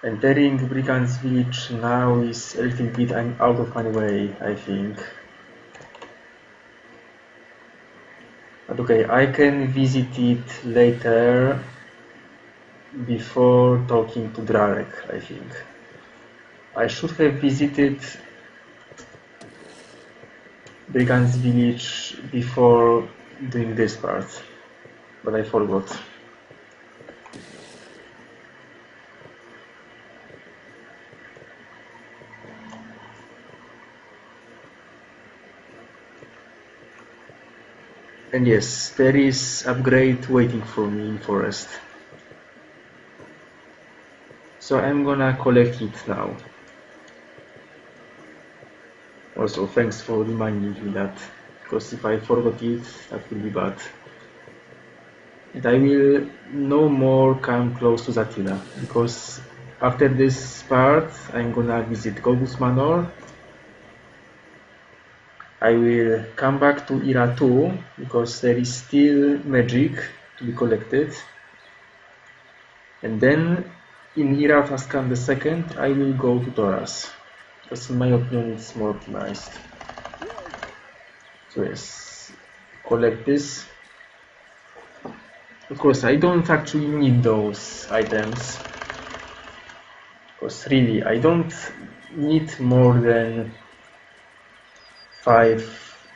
Entering Brigand's village now is a little bit out of my way, I think. But okay, I can visit it later before talking to Drarek, I think. I should have visited Brigand's village before doing this part, but I forgot. And yes, there is upgrade waiting for me in forest. So I'm gonna collect it now. Also, thanks for reminding me that, because if I forgot it, that will be bad. And I will no more come close to Zatila, because after this part I'm gonna visit Gogoud's Manoir. I will come back to Era 2, because there is still magic to be collected. And then in Era Taskan II I will go to Torras, because in my opinion it's more optimized. So yes, collect this. Of course, I don't actually need those items, because really I don't need more than 5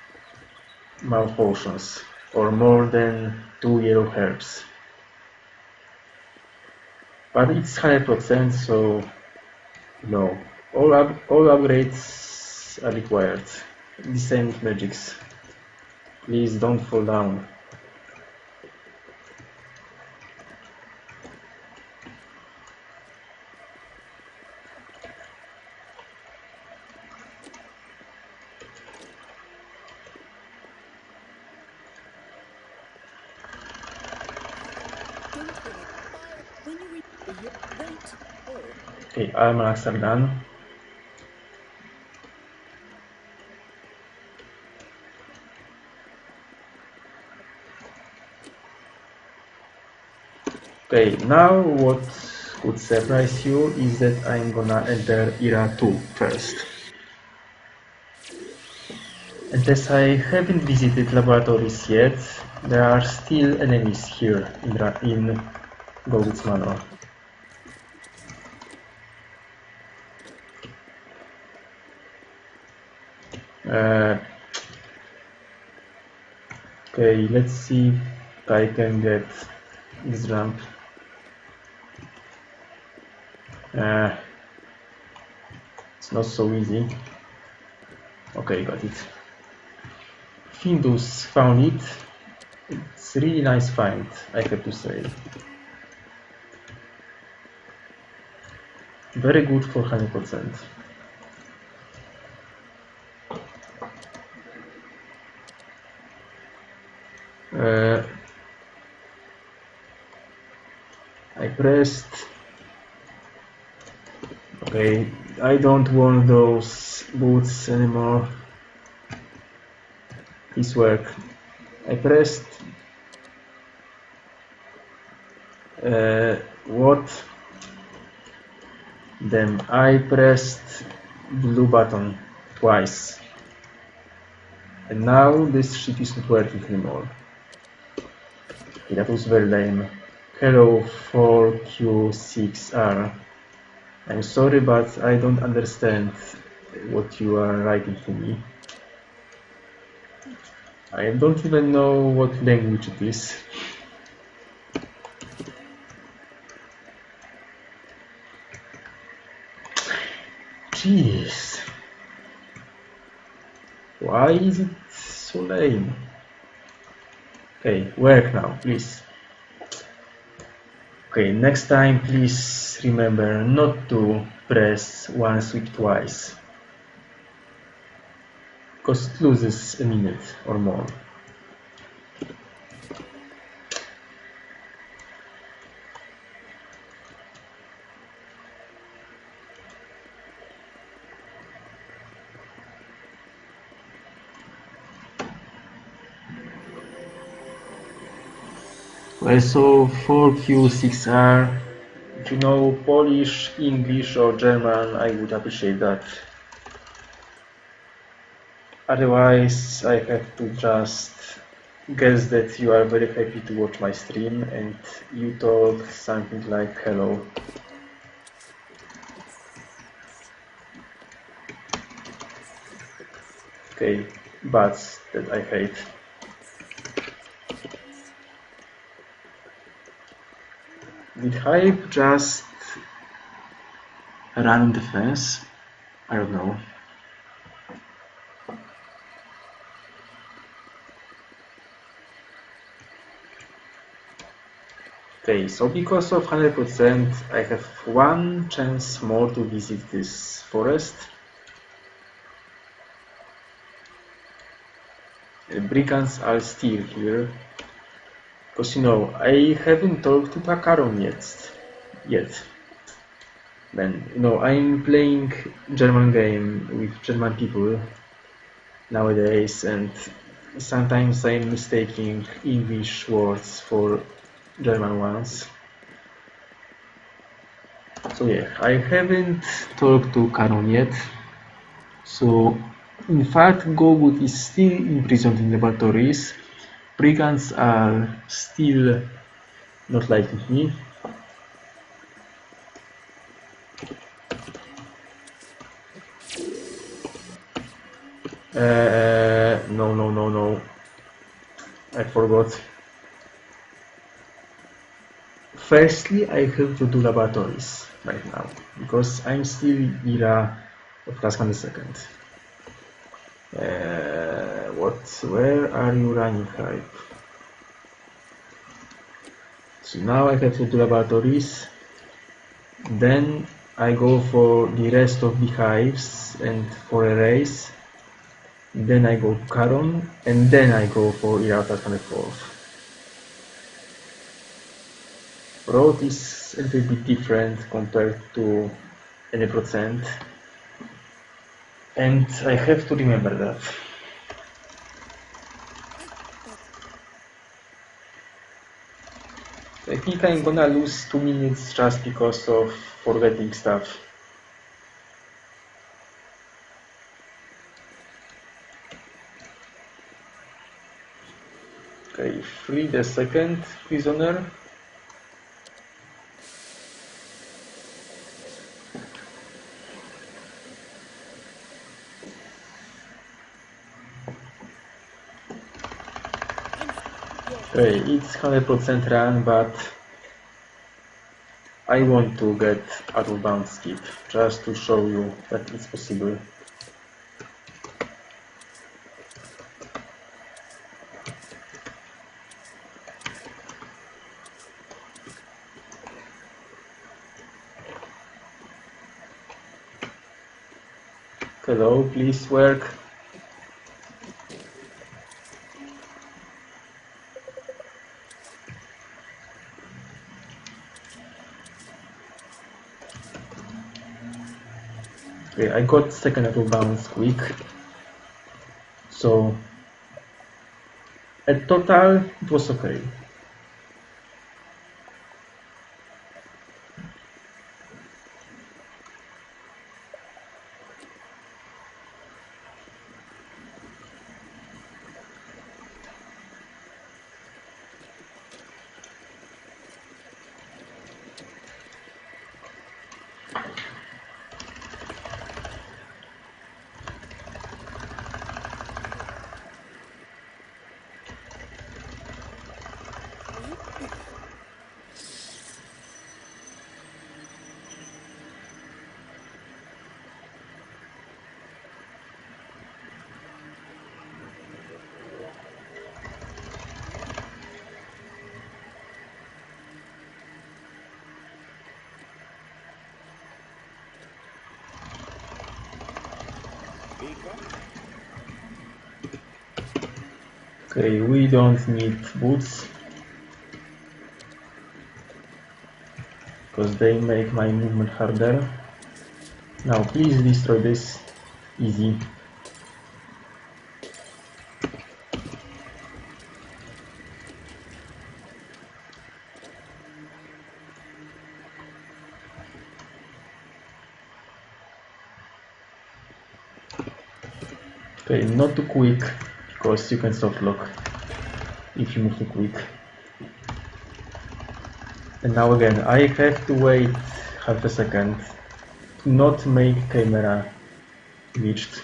mouth potions or more than 2 yellow herbs. But it's 100%, so no. All upgrades are required. The same with magics. Please don't fall down. Okay, almanacs are done. Okay, now what could surprise you is that I'm gonna enter Era 2 first. And as I haven't visited laboratories yet, there are still enemies here in Gogoud's Manoir. Okay, let's see if I can get this ramp. It's not so easy. Okay, got it. Findus found it. It's a really nice find, I have to say. Very good for 100%. I pressed. Okay, I don't want those boots anymore. This work. I pressed. What? Then I pressed blue button twice. And now this shit is not working anymore. Okay, that was very lame. Hello 4Q6R. I'm sorry, but I don't understand what you are writing to me. I don't even know what language it is. Jeez. Why is it so lame? Okay, work now, please. Okay, next time please remember not to press one switch twice, because it loses a minute or more. Well, so 4Q6R, if you know Polish, English or German, I would appreciate that. Otherwise, I have to just guess that you are very happy to watch my stream and you talk something like hello. Okay, but that I hate. Did Hype just run the fence? I don't know. Okay, so because of 100%, I have one chance more to visit this forest. Brigands are still here. Because you know, I haven't talked to Takaron yet. Then, you know, I'm playing German game with German people nowadays, and sometimes I'm mistaking English words for German ones. So yeah, I haven't talked to Karon yet. So in fact, Gogoud is still imprisoned in laboratories. Brigands are still not liking me. No. I forgot. Firstly, I have to do laboratories right now, because I'm still era of Tasman II. Where are you running, Hype? So now I have to do laboratories, then I go for the rest of the hives and for a race, then I go to Caron, and then I go for Iratas 104th. Road is a little bit different compared to any %, and I have to remember that. I think I'm gonna lose 2 minutes just because of forgetting stuff. Okay, free the second prisoner. Okay, it's 100% run, but I want to get out of bounds skip, just to show you that it's possible. Hello, please work. Okay, I got second level bounce quick. So at total it was okay. Okay, we don't need boots because they make my movement harder. Now please destroy this. Easy. Okay, not too quick because you can soft lock if you move too quick. And now again, I have to wait half a second to not make camera glitched.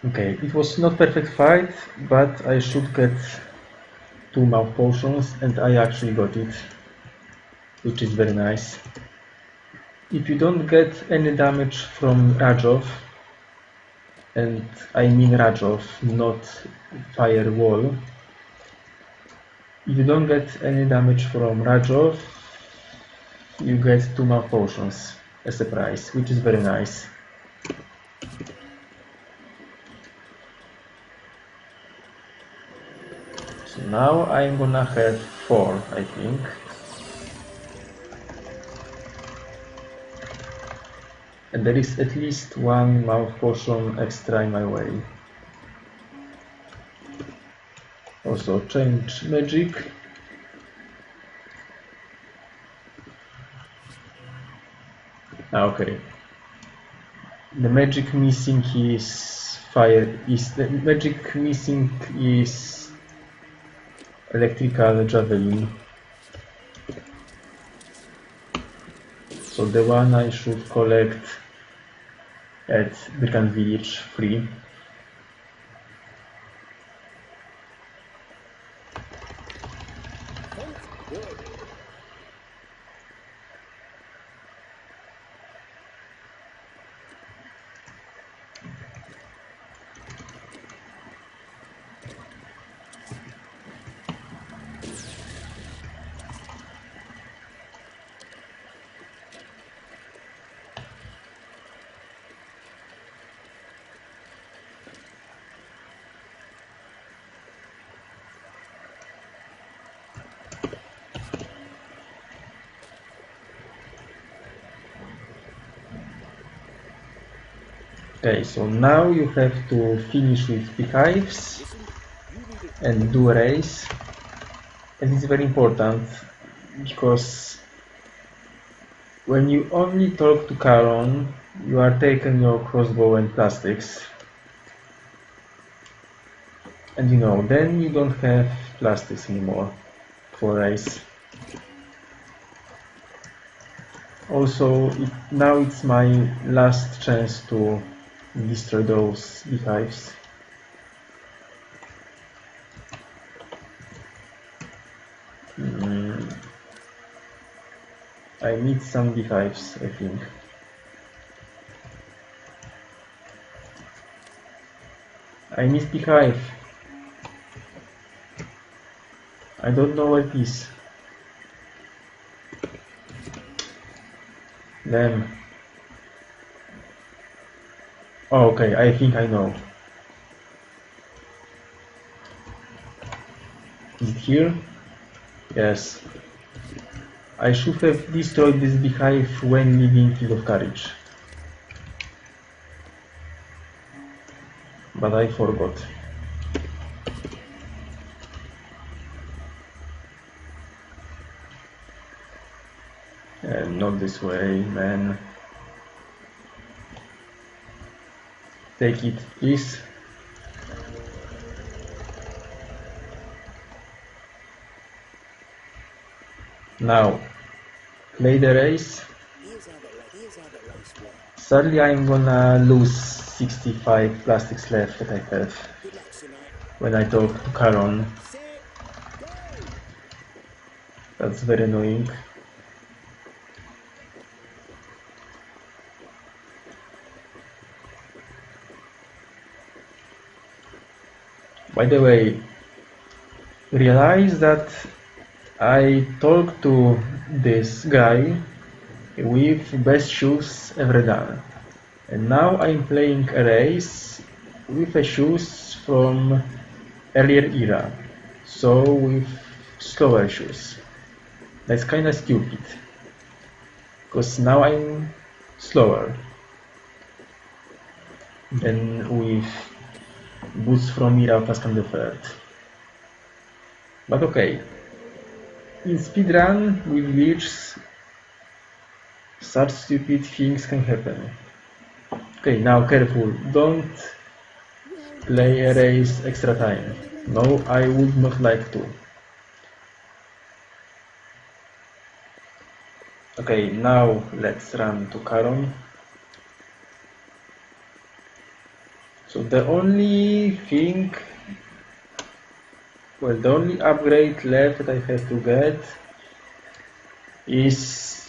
Okay, it was not perfect fight, but I should get 2 mouth potions and I actually got it, which is very nice. If you don't get any damage from Rajov, and I mean Rajov, not Firewall, if you don't get any damage from Rajov, you get 2 mouth potions as a prize, which is very nice. So now I'm gonna have 4, I think. And there is at least 1 mouth potion extra in my way. Also change magic. Okay. The magic missing is electrical javelin. So the one I should collect at Brigand Village free. Okay, so now you have to finish with beehives and do a race. And it's very important because when you only talk to Caron, you are taking your crossbow and plastics. And you know, then you don't have plastics anymore for race. Also, now it's my last chance to destroy those beehives. I need some beehives, I think. I missed the hive. I don't know what it is. Damn. Oh, okay, I think I know. Is it here? Yes. I should have destroyed this beehive when leaving Field of Courage. But I forgot. Not this way, man. Take it, please. Now, play the race. Sadly, I'm gonna lose 65 plastics left that I have when I talk to Caron. That's very annoying. By the way, realize that I talked to this guy with best shoes ever done. And now I'm playing a race with a shoes from earlier era. So with slower shoes. That's kinda stupid. Because now I'm slower than with boots from era Pascal III. But okay. In speedrun with glitches, such stupid things can happen. Okay, now careful, don't play a race extra time. No, I would not like to. Okay, now let's run to Caron. So the only thing, well, the only upgrade left that I have to get is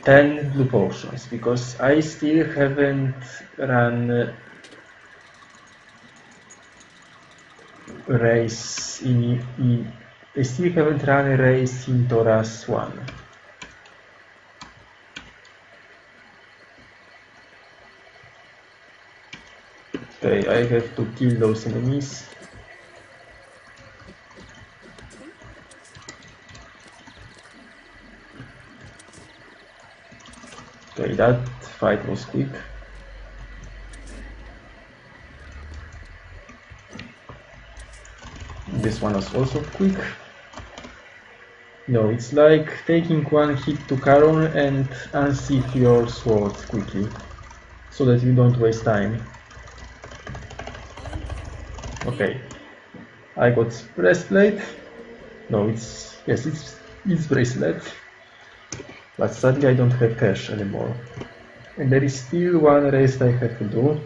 10 blue potions, because I still haven't run a race I still haven't run a race in Torras 1. Okay, I have to kill those enemies. Okay, that fight was quick. This one was also quick. No, it's like taking one hit to Caron and unsheath your sword quickly, so that you don't waste time. Okay, I got breastplate. No, it's bracelet. But sadly I don't have cash anymore. And there is still one race that I have to do.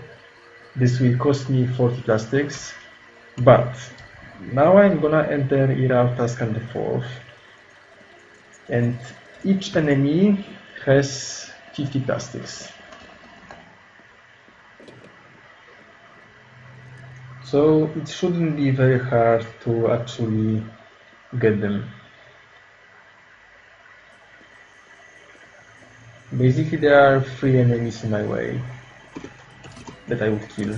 This will cost me 40 plastics. But now I'm gonna enter era of Tuscan the 4th. And each enemy has 50 plastics. So it shouldn't be very hard to actually get them. Basically there are 3 enemies in my way that I would kill.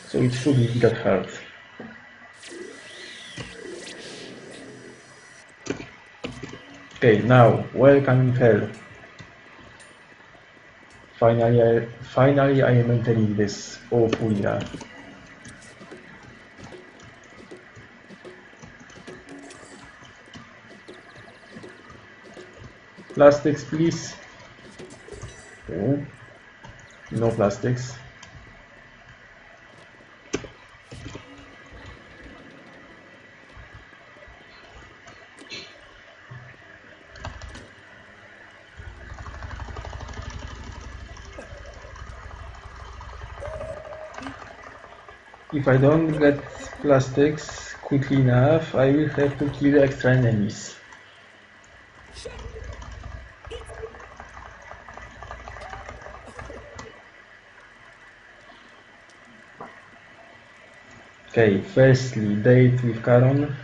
So it shouldn't be that hard. Okay, now, welcome in hell. Finally I am entering this awful era. Plastics, please. Oh, no plastics. If I don't get plastics quickly enough, I will have to kill extra enemies. Okay, firstly, date with Caron.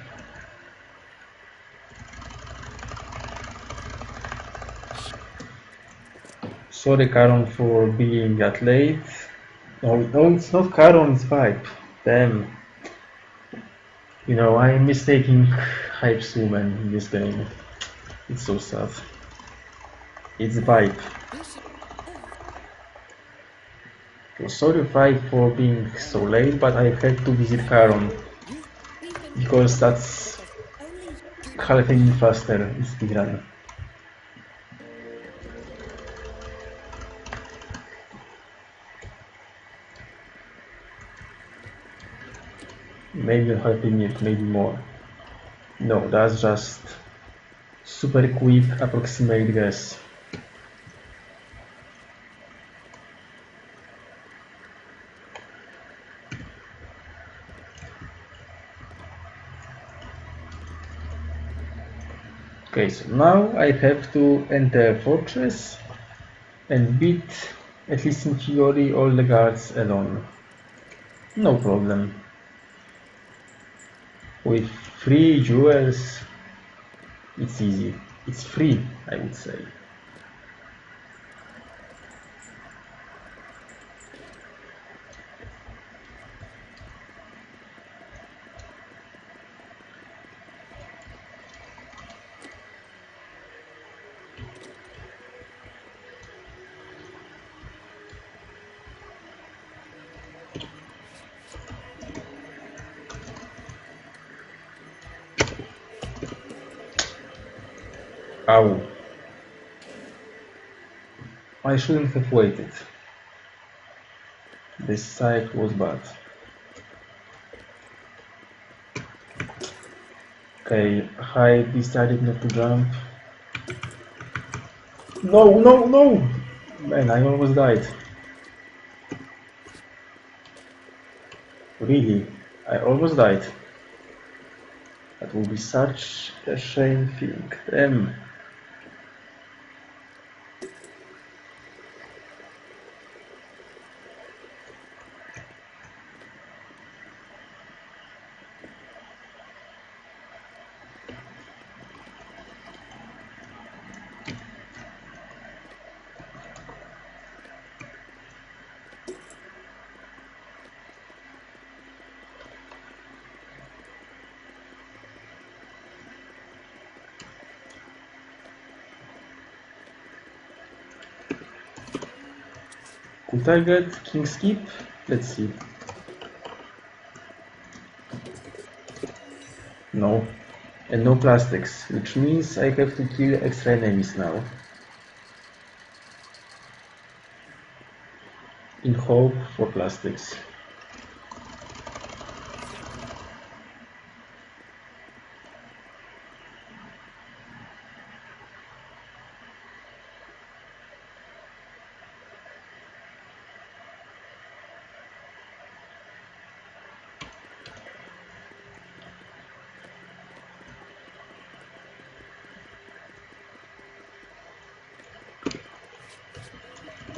Sorry, Caron, for being that late. No, it's not Caron, it's Pipe. Damn. You know, I'm mistaking Hype's woman in this game. It's so sad. It's Pipe. So sorry, Pipe, for being so late, but I had to visit Caron. Because that's half a minute faster in speedrun. Maybe half a minute, maybe more. No, that's just super quick approximate guess. Okay, so now I have to enter fortress and beat, at least in theory, all the guards alone. No problem. With 3 jewels, it's easy. It's free, I would say. Ow. I shouldn't have waited. This side was bad. Okay, I decided not to jump. No, no, no! Man, I almost died. Really, I almost died. That would be such a shame thing. Could I get king skip? Let's see. No. And no plastics, which means I have to kill extra enemies now. In hope for plastics.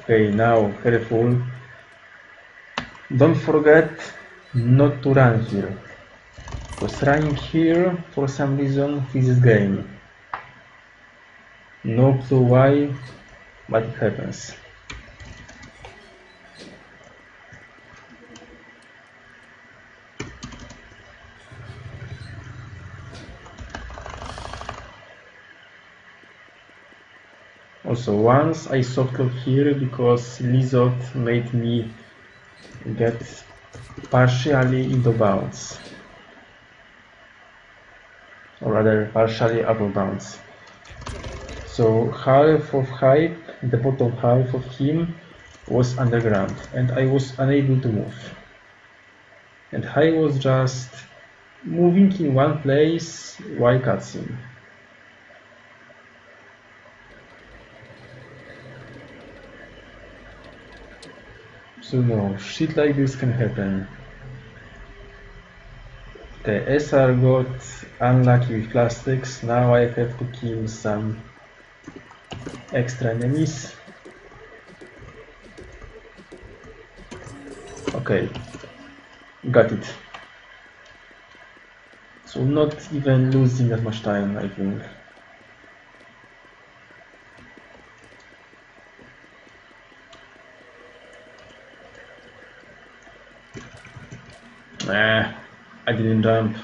Okay, now careful. Don't forget not to run here. Because running here, for some reason, freezes game. No clue why, but it happens. Also, once I softlock here because Lizard made me get partially into bounds. Or rather, partially out of bounds. So half of Hype, the bottom half of him, was underground, and I was unable to move. And I was just moving in one place while cutscene. So no, shit like this can happen. The SR got unlucky with plastics, now I have to kill some extra enemies. Okay, got it. So not even losing that much time, I think. I didn't jump.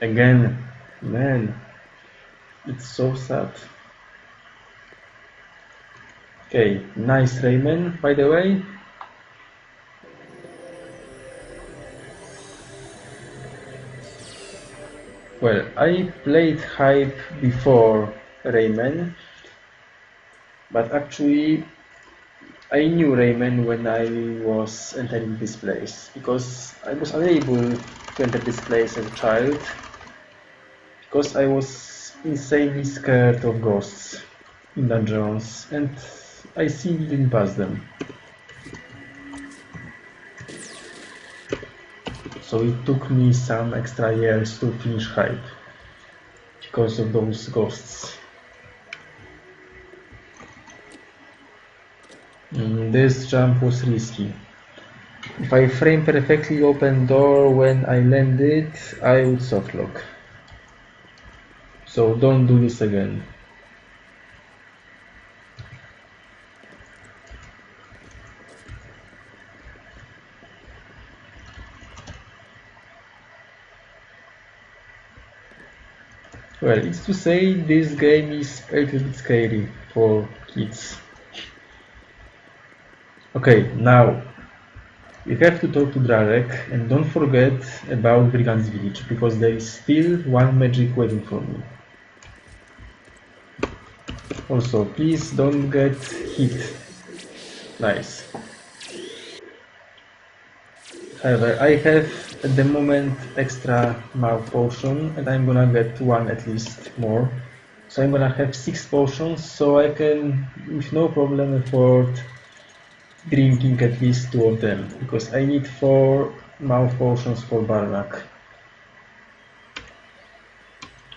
Again, man, it's so sad. Okay, nice Rayman, by the way. Well, I played Hype before Rayman, but actually I knew Rayman when I was entering this place, because I was unable to enter this place as a child, because I was insanely scared of ghosts in dungeons, and I simply didn't pass them. So it took me some extra years to finish Hype, because of those ghosts. This jump was risky. If I frame perfectly open door when I landed, I would softlock. So don't do this again. Well, it's to say this game is a little bit scary for kids. Okay, now we have to talk to Drarek, and don't forget about Brigand's Village, because there is still one magic waiting for me. Also, please don't get hit. Nice. However, I have at the moment extra mouth potion, and I'm gonna get one at least more. So I'm gonna have 6 potions, so I can with no problem afford drinking at least 2 of them, because I need 4 mouth potions for Barnak.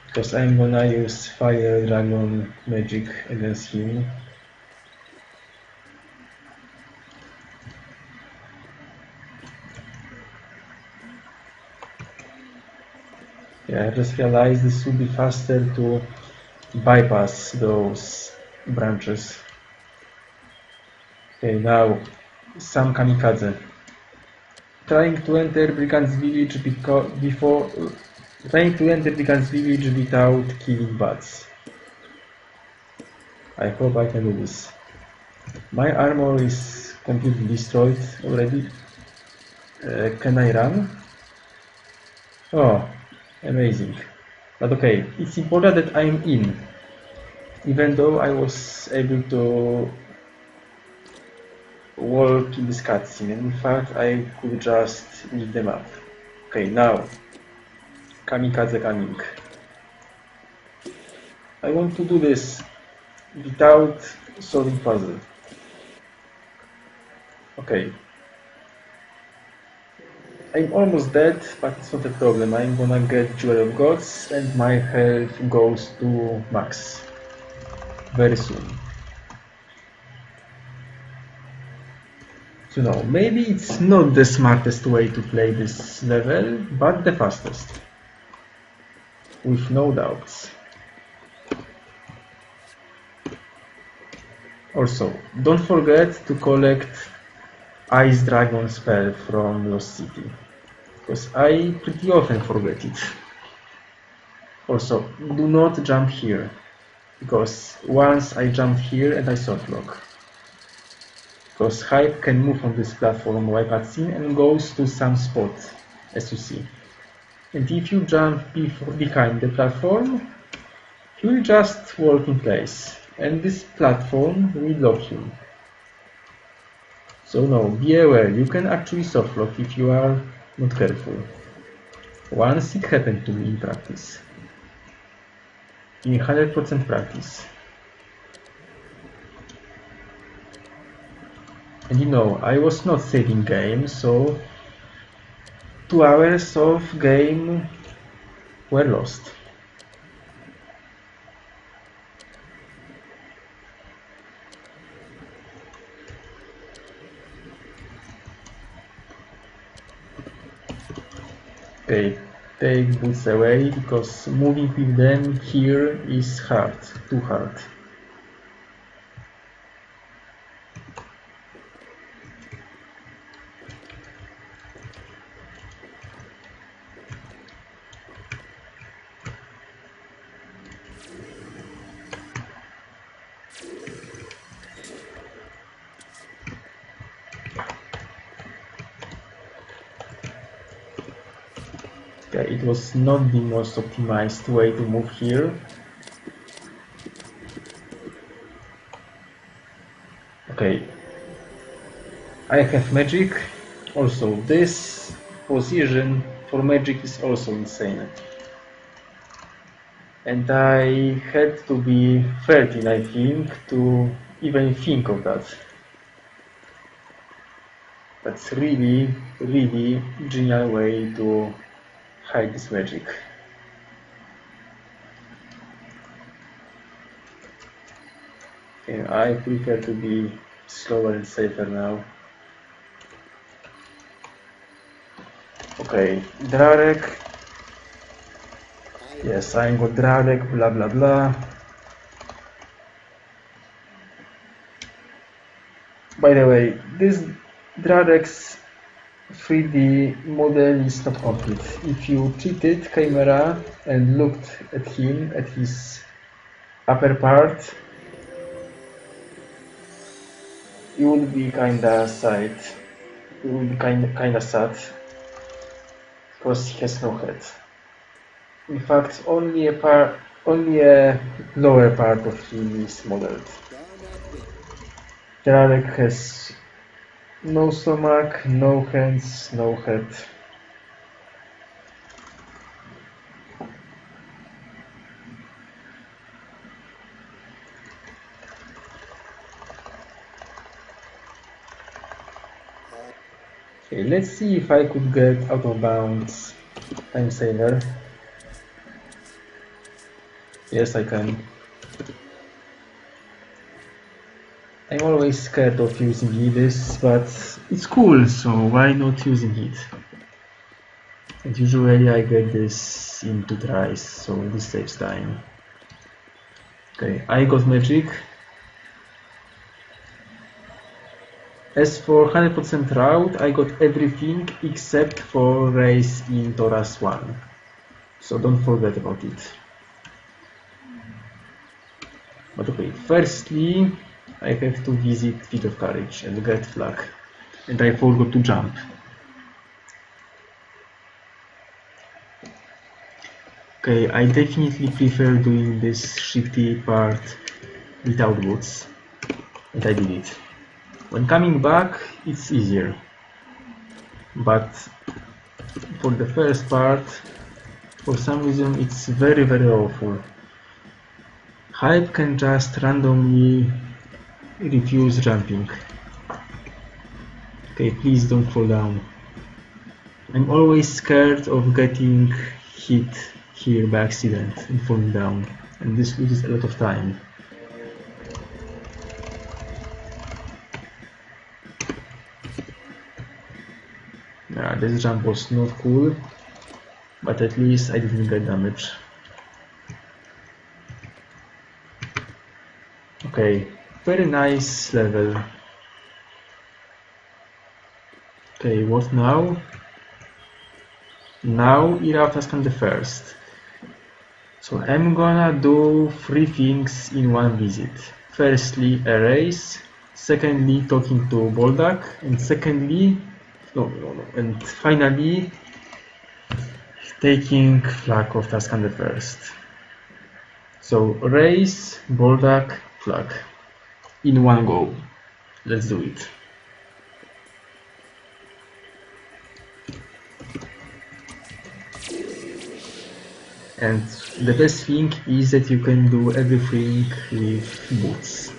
Because I'm gonna use Fire Dragon magic against him. Yeah, I just realized this would be faster to bypass those branches. Okay, now some kamikaze. Trying to enter Brigand's village without killing bats. I hope I can do this. My armor is completely destroyed already. Can I run? Oh, amazing. But okay, it's important that I'm in, even though I was able to walk in this cutscene, and in fact I could just leave them up. Okay, now, kamikaze coming. I want to do this without solving puzzle. Okay. I'm almost dead, but it's not a problem. I'm gonna get Jewel of Gods and my health goes to max very soon. So now, maybe it's not the smartest way to play this level, but the fastest. With no doubts. Also, don't forget to collect Ice Dragon spell from Lost City, because I pretty often forget it. Also, do not jump here, because once I jumped here and I softlock. Because Hype can move on this platform while cutscene and goes to some spot, as you see. And if you jump behind the platform, he will just walk in place, and this platform will lock him. So no, be aware, you can actually softlock if you are not careful. Once it happened to me in practice. In 100% practice. And you know, I was not saving game, so 2 hours of game were lost. take boots away because moving with them here is hard, too hard. Okay, it was not the most optimized way to move here. Okay, I have magic. Also, this position for magic is also insane. And I had to be 13, I think, to even think of that. That's really, really genial way to hide this magic. Okay, I prefer to be slower and safer now. Okay, Drarek. Yes, I got Drarek, blah blah blah. By the way, this Drarek's 3D model is not complete. If you cheated camera and looked at him, at his upper part, you would be kinda sad. You would be kinda sad because he has no head. In fact, only a lower part of him is modeled. Drarek has no stomach, no hands, no head. Okay, let's see if I could get out of bounds Time Sailor. Yes, I can. I'm always scared of using this, but it's cool, so why not using it? And usually I get this in 2 tries, so this saves time. Okay, I got magic. As for 100% route, I got everything except for race in Torras 1. So don't forget about it. But okay, firstly, I have to visit Feat of Courage and get flag. And I forgot to jump. Okay, I definitely prefer doing this shifty part without boots. And I did it. When coming back, it's easier. But for the first part, for some reason, it's very, very awful. Hype can just randomly refuse jumping. Okay, please don't fall down. I'm always scared of getting hit here by accident and falling down, and this loses a lot of time. Yeah, this jump was not cool, but at least I didn't get damage. Okay, very nice level. Okay, what now? Now Irafaskan the first. So I'm gonna do 3 things in one visit. Firstly, a race. Secondly, talking to Bolduk. And and finally, taking flag of Taskan the first. So race, Bolduk, flag. In one go. Let's do it. And the best thing is that you can do everything with boots.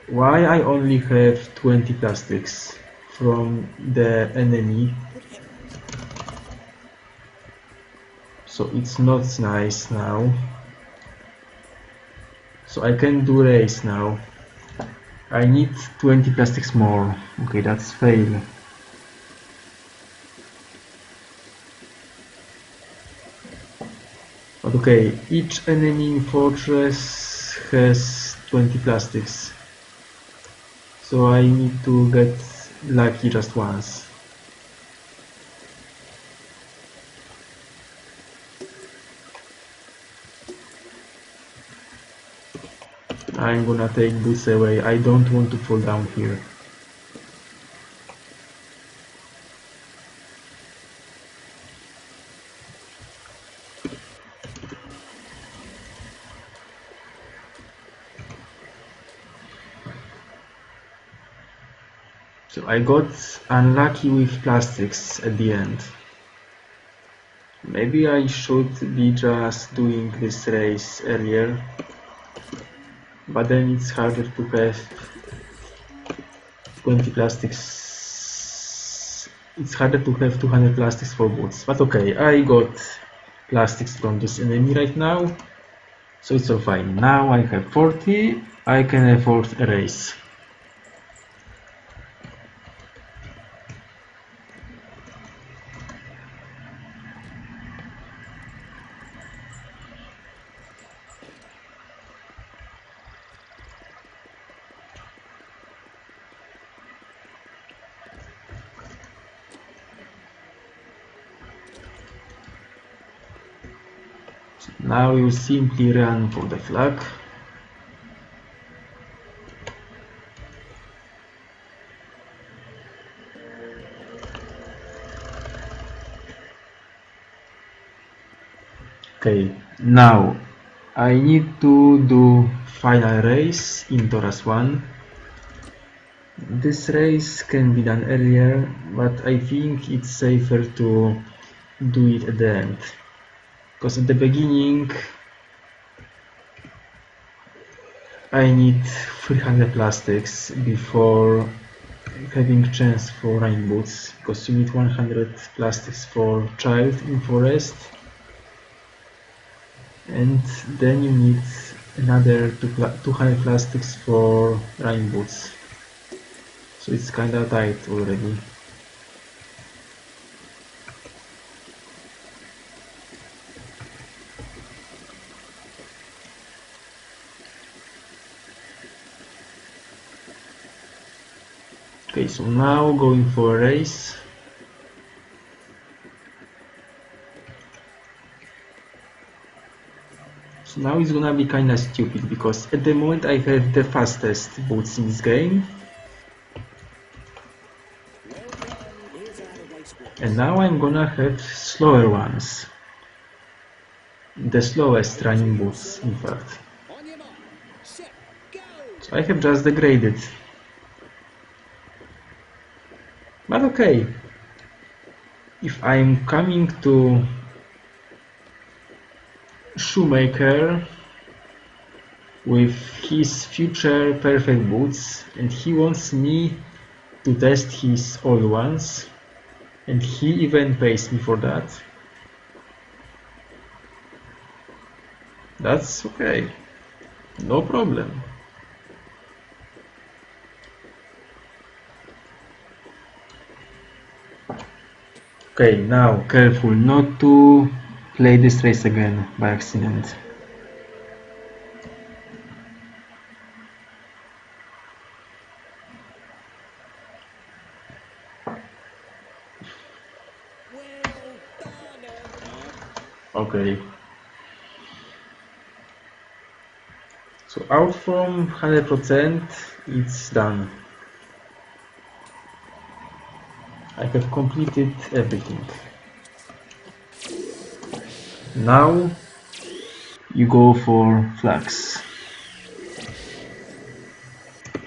Why I only have 20 plastics from the enemy? So it's not nice now. So I can do race now. I need 20 plastics more. Okay, that's fail. But okay, each enemy in fortress has 20 plastics. So I need to get lucky just once. I'm gonna take boots away. I don't want to fall down here. So I got unlucky with plastics at the end. Maybe I should be just doing this race earlier, but then it's harder to have 20 plastics. It's harder to have 200 plastics for boots, but okay, I got plastics from this enemy right now, so it's all fine. Now I have 40, I can afford a race. Now you simply run for the flag. Okay, now I need to do final race in Torras 1. This race can be done earlier, but I think it's safer to do it at the end. Because at the beginning I need 300 plastics before having chance for running boots, because you need 100 plastics for child in forest, and then you need another 200 plastics for running boots. So it's kinda tight already. Okay, so now going for a race. So now it's gonna be kinda stupid, because at the moment I have the fastest boots in this game. And now I'm gonna have slower ones. The slowest running boots, in fact. So I have just degraded. But okay. If I'm coming to Shoemaker with his future perfect boots and he wants me to test his old ones, and he even pays me for that, that's okay, no problem. Okay, now careful not to play this race again by accident. Okay. So out from 100%, it's done. I have completed everything. Now you go for flags.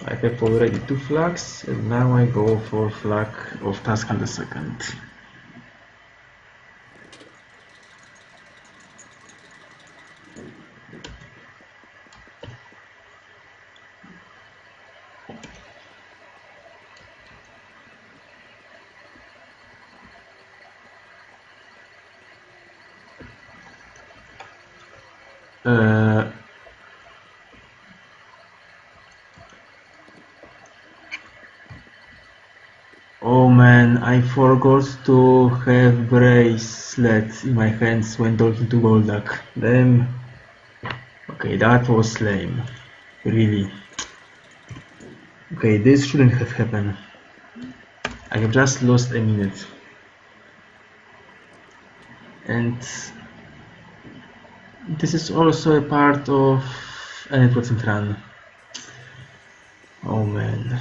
I have already 2 flags, and now I go for flag of Tuscan II. Uh, I forgot to have bracelet in my hands when talking to Bolduk. Damn. Okay, that was lame. Really. Okay, this shouldn't have happened. I have just lost a minute. And this is also a part of 100% run. Oh man.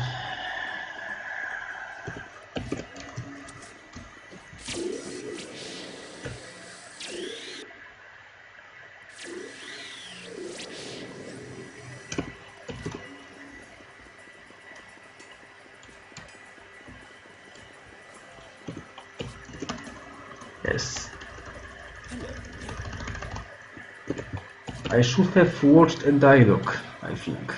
Yes. I should have watched a dialogue, I think.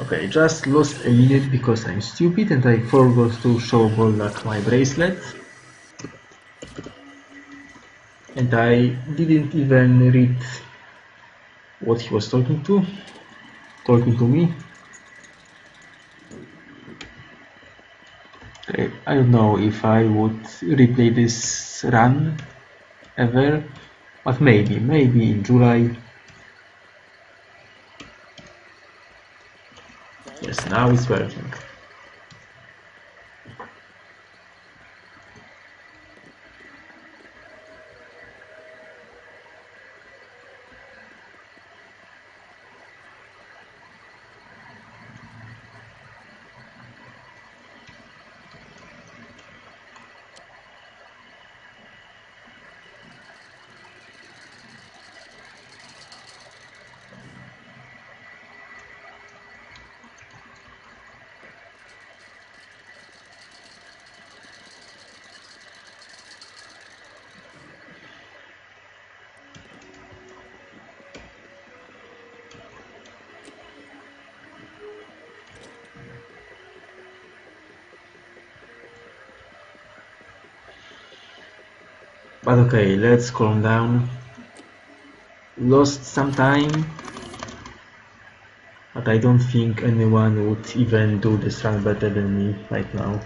Okay, just lost a minute because I'm stupid and I forgot to show Bolduk my bracelet. And I didn't even read what he was talking to me. Okay, I don't know if I would replay this run ever, but maybe in July. Yes, now it's working. But okay, let's calm down. Lost some time, but I don't think anyone would even do this run better than me right now.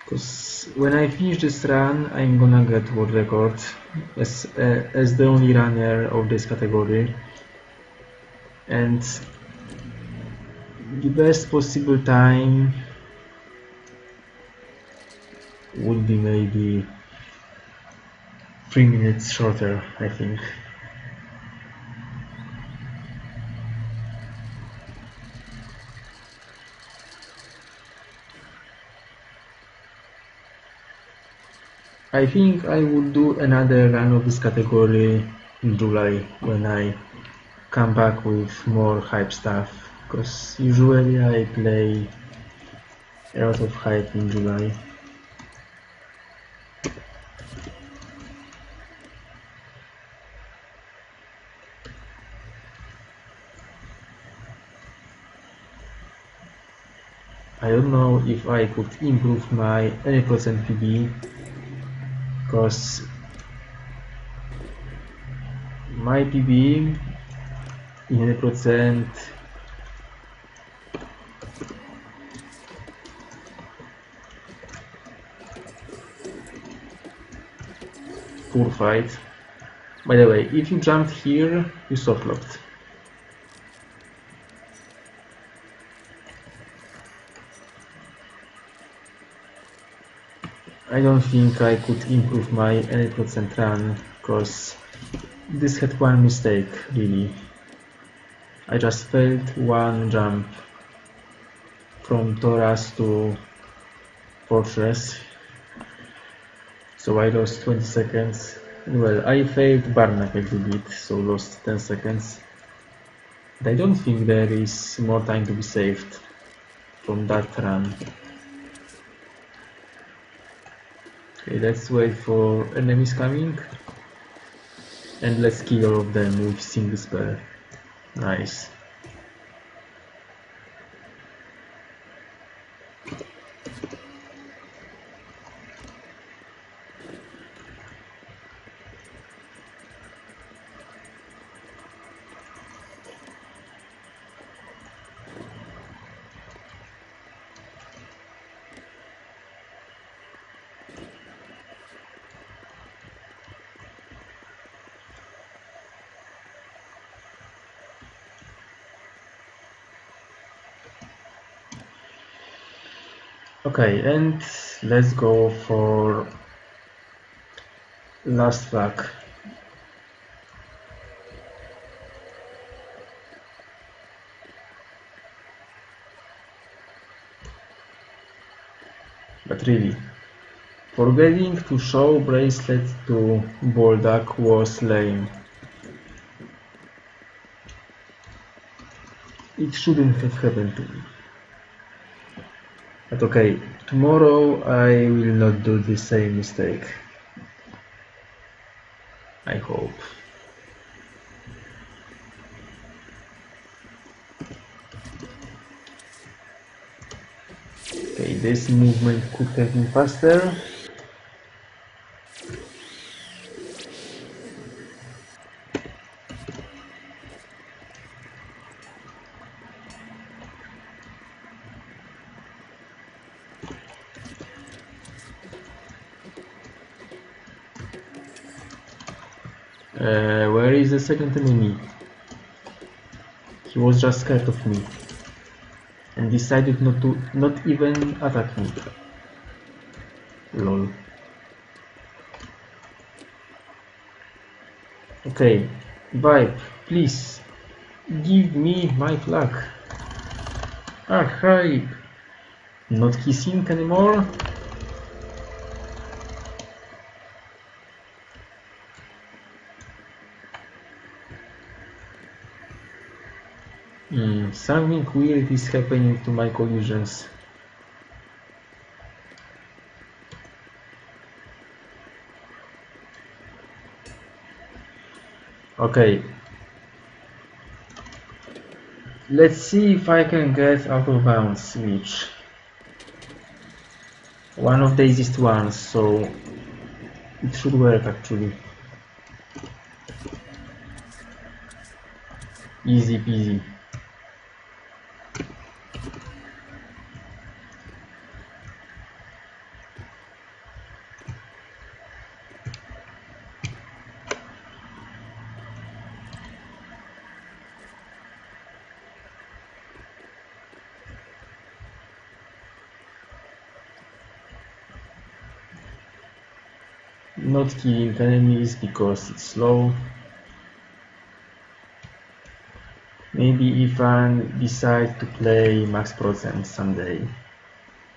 Because when I finish this run, I'm gonna get world record as the only runner of this category. And the best possible time would be maybe 3 minutes shorter, I think. I think I would do another run of this category in July when I come back with more hype stuff, because usually I play a lot of hype in July. I don't know if I could improve my 80% PB, because my PB in 100% poor fight. By the way, if you jumped here, you soft locked. I don't think I could improve my 80% run, because this had one mistake, really. I just failed one jump from Torras to Fortress, so I lost 20 seconds. Well, I failed Barnack a little bit, so lost 10 seconds. But I don't think there is more time to be saved from that run. Okay, let's wait for enemies coming, and let's kill all of them with single spell. Nice. Okay, and let's go for last flag. But really, forgetting to show bracelet to Bolduk was lame. It shouldn't have happened to me. But okay, tomorrow I will not do the same mistake. I hope. Okay, this movement could have been faster. Where is the second enemy? He was just scared of me and decided not even attack me. Lol. Okay, Vibe, please give me my flag. Ah, hi. Not kissing anymore? Something weird is happening to my collisions. Okay. Let's see if I can get out of bounds switch. One of the easiest ones, so it should work actually. Easy peasy. Not killing enemies because it's slow. Maybe if I decide to play max percent someday,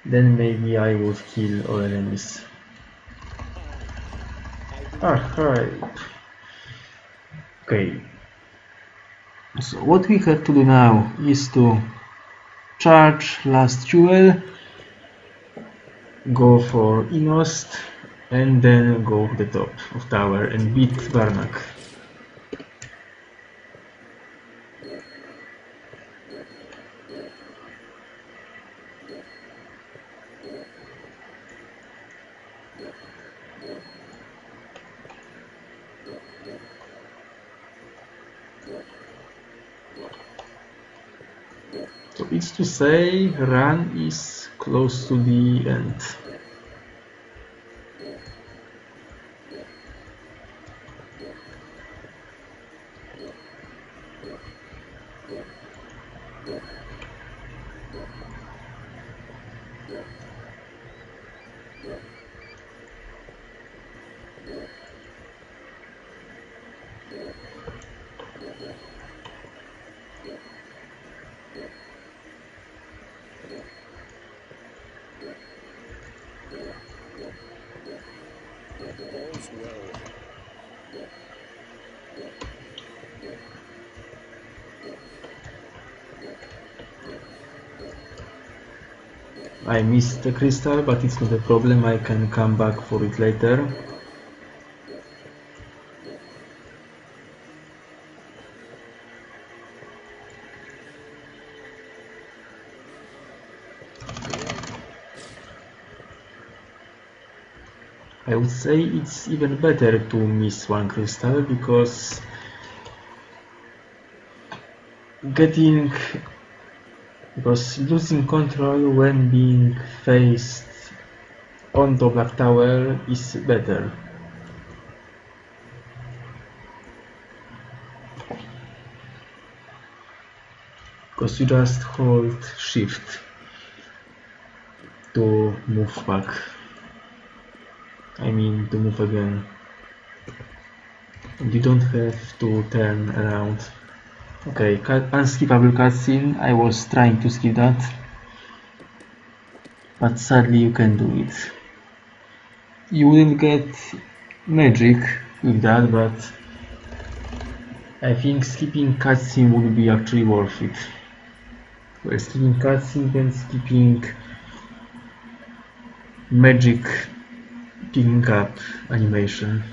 then maybe I would kill all enemies. Alright. Okay. So what we have to do now is to charge last jewel, go for Inost, and then go to the top of tower and beat Varnak. So it's to say run is close to the end. I missed the crystal, but it's not a problem, I can come back for it later. I would say it's even better to miss one crystal because losing control when being faced on the black tower is better. Because you just hold shift. to move back. I mean to move again. And you don't have to turn around. Okay, unskippable cutscene. I was trying to skip that, but sadly you can do it. You wouldn't get magic with that, but I think skipping cutscene would be actually worth it. Well, skipping cutscene and skipping magic picking up animation.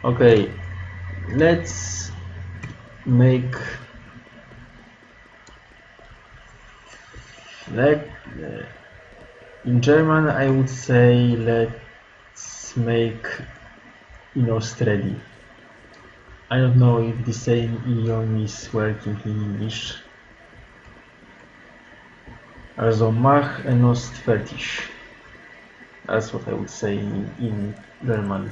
Okay, let's make in German I would say let's make Inost ready. I don't know if the same idiom is working in English. Also mach Inost fertig. That's what I would say in German.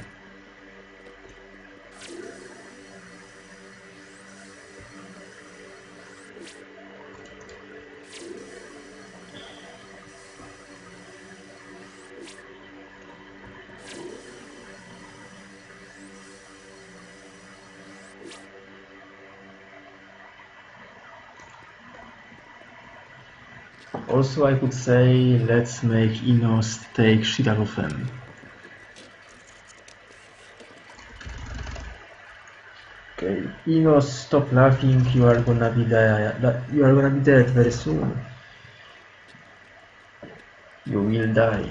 Also, I could say, let's make Inost take shit out of them. Okay, Inost, stop laughing. You are gonna be dead. You are gonna be dead very soon. You will die.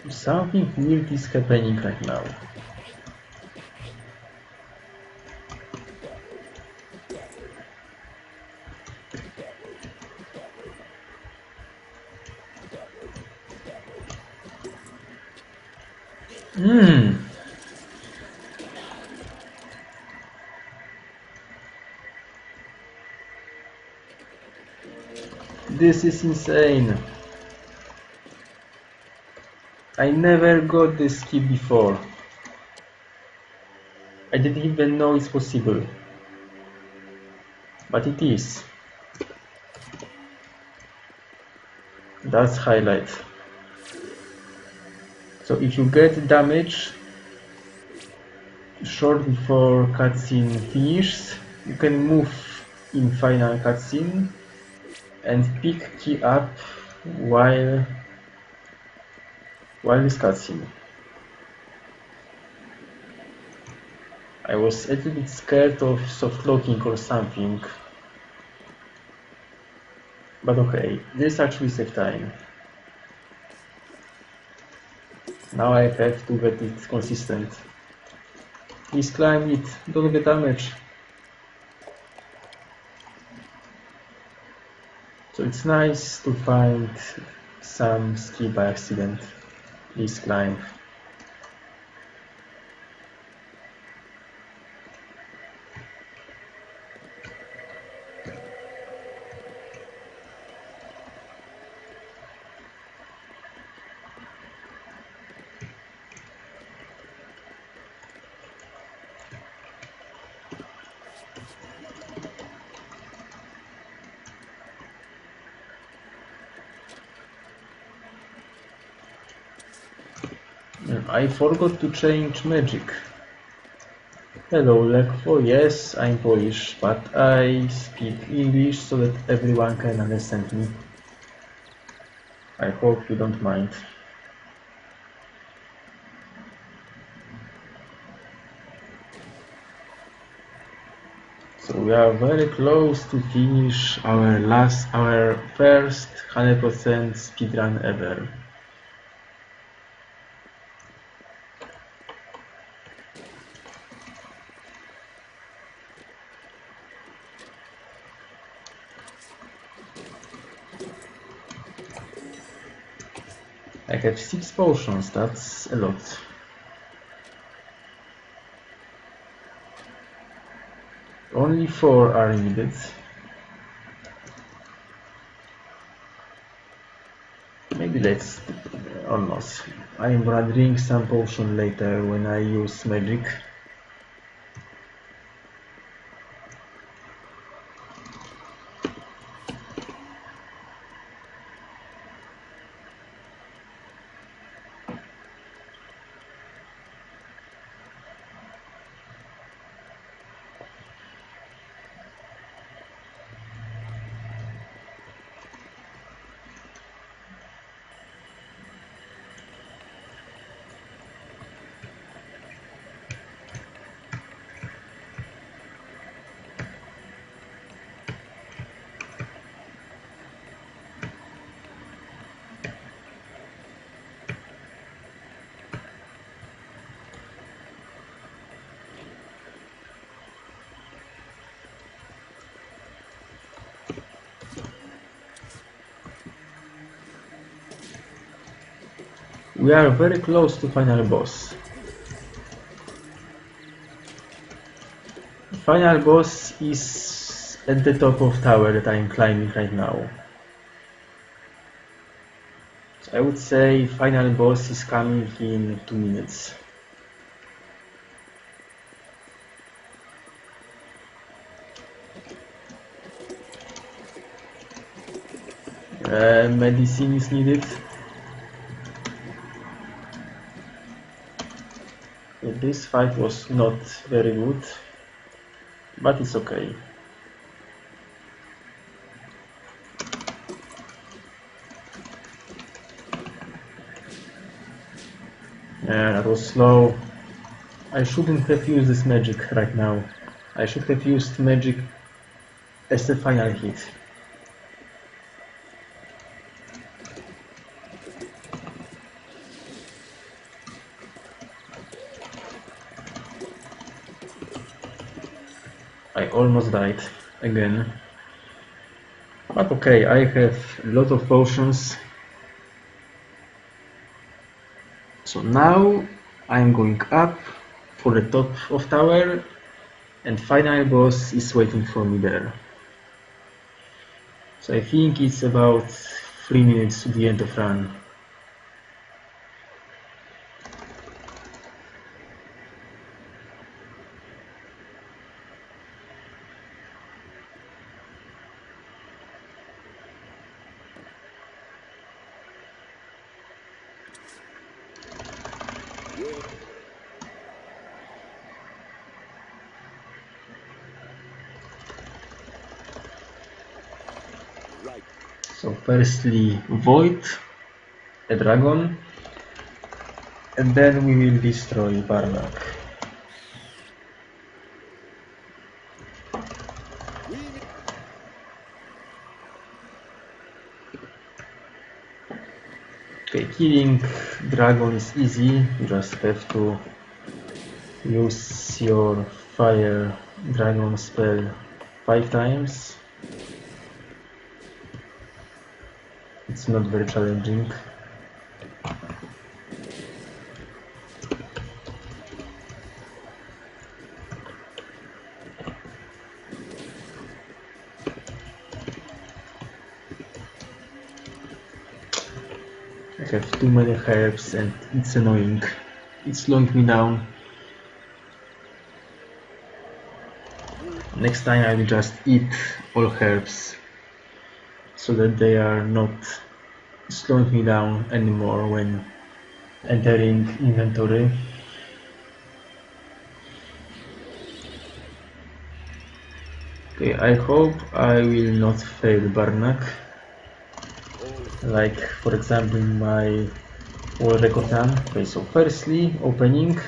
Something weird is happening right now. This is insane. I never got this skip before. I didn't even know it's possible. But it is. That's highlight. So if you get damage short before cutscene finishes, you can move in final cutscene and pick key up while this cutscene. I was a little bit scared of soft locking or something, but okay, this actually saved time. Now I have to get it consistent. Please climb it, don't get damaged. So it's nice to find some skill by accident. Please climb. I forgot to change magic. Hello, Lekwo. Yes, I'm Polish, but I speak English so that everyone can understand me. I hope you don't mind. So we are very close to finish our first 100% speedrun ever. I have 6 potions, that's a lot. Only 4 are needed. Maybe let's or not. I'm gonna drink some potion later when I use magic. We are very close to final boss. Final boss is at the top of tower that I am climbing right now. So I would say final boss is coming in 2 minutes. Medicine is needed. This fight was not very good, but it's okay. Yeah, that was slow. I shouldn't have used this magic right now. I should have used magic as the final hit. I almost died again. But okay, I have a lot of potions. So now I'm going up for the top of tower and final boss is waiting for me there. So I think it's about 3 minutes to the end of run. So firstly Void, a dragon, and then we will destroy Barnak. Okay, killing dragon is easy, you just have to use your fire dragon spell 5 times. It's not very challenging. I have too many herbs and it's annoying. It's slowing me down. Next time I will just eat all herbs so that they are not slowing me down anymore when entering inventory. Okay, I hope I will not fail Barnack, like for example in my world record run. Okay, so firstly, opening.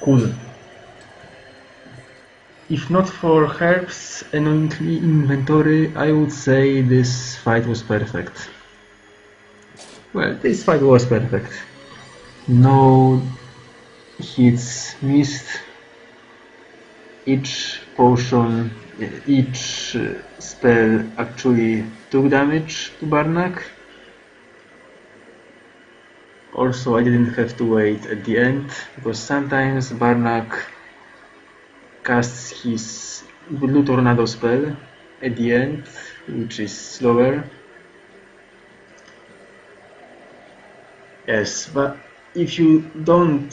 Cool. If not for Herb's annoyingly inventory, I would say this fight was perfect. Well, this fight was perfect. No hits missed. Each potion, each spell actually took damage to Barnack. Also, I didn't have to wait at the end, because sometimes Barnack casts his Blue Tornado spell at the end, which is slower. Yes, but if you don't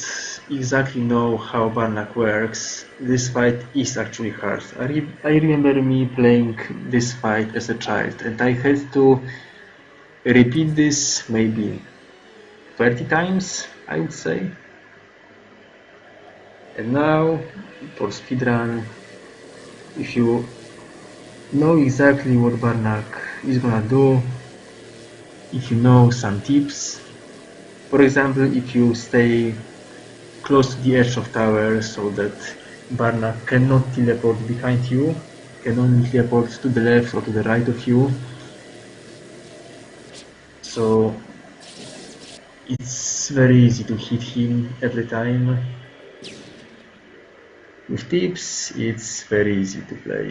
exactly know how Barnack works, this fight is actually hard. I remember me playing this fight as a child, and I had to repeat this maybe 30 times, I would say. And now, for speedrun, if you know exactly what Barnack is gonna do, if you know some tips, for example, if you stay close to the edge of tower so that Barnack cannot teleport behind you, can only teleport to the left or to the right of you. So it's very easy to hit him every time. With tips, it's very easy to play.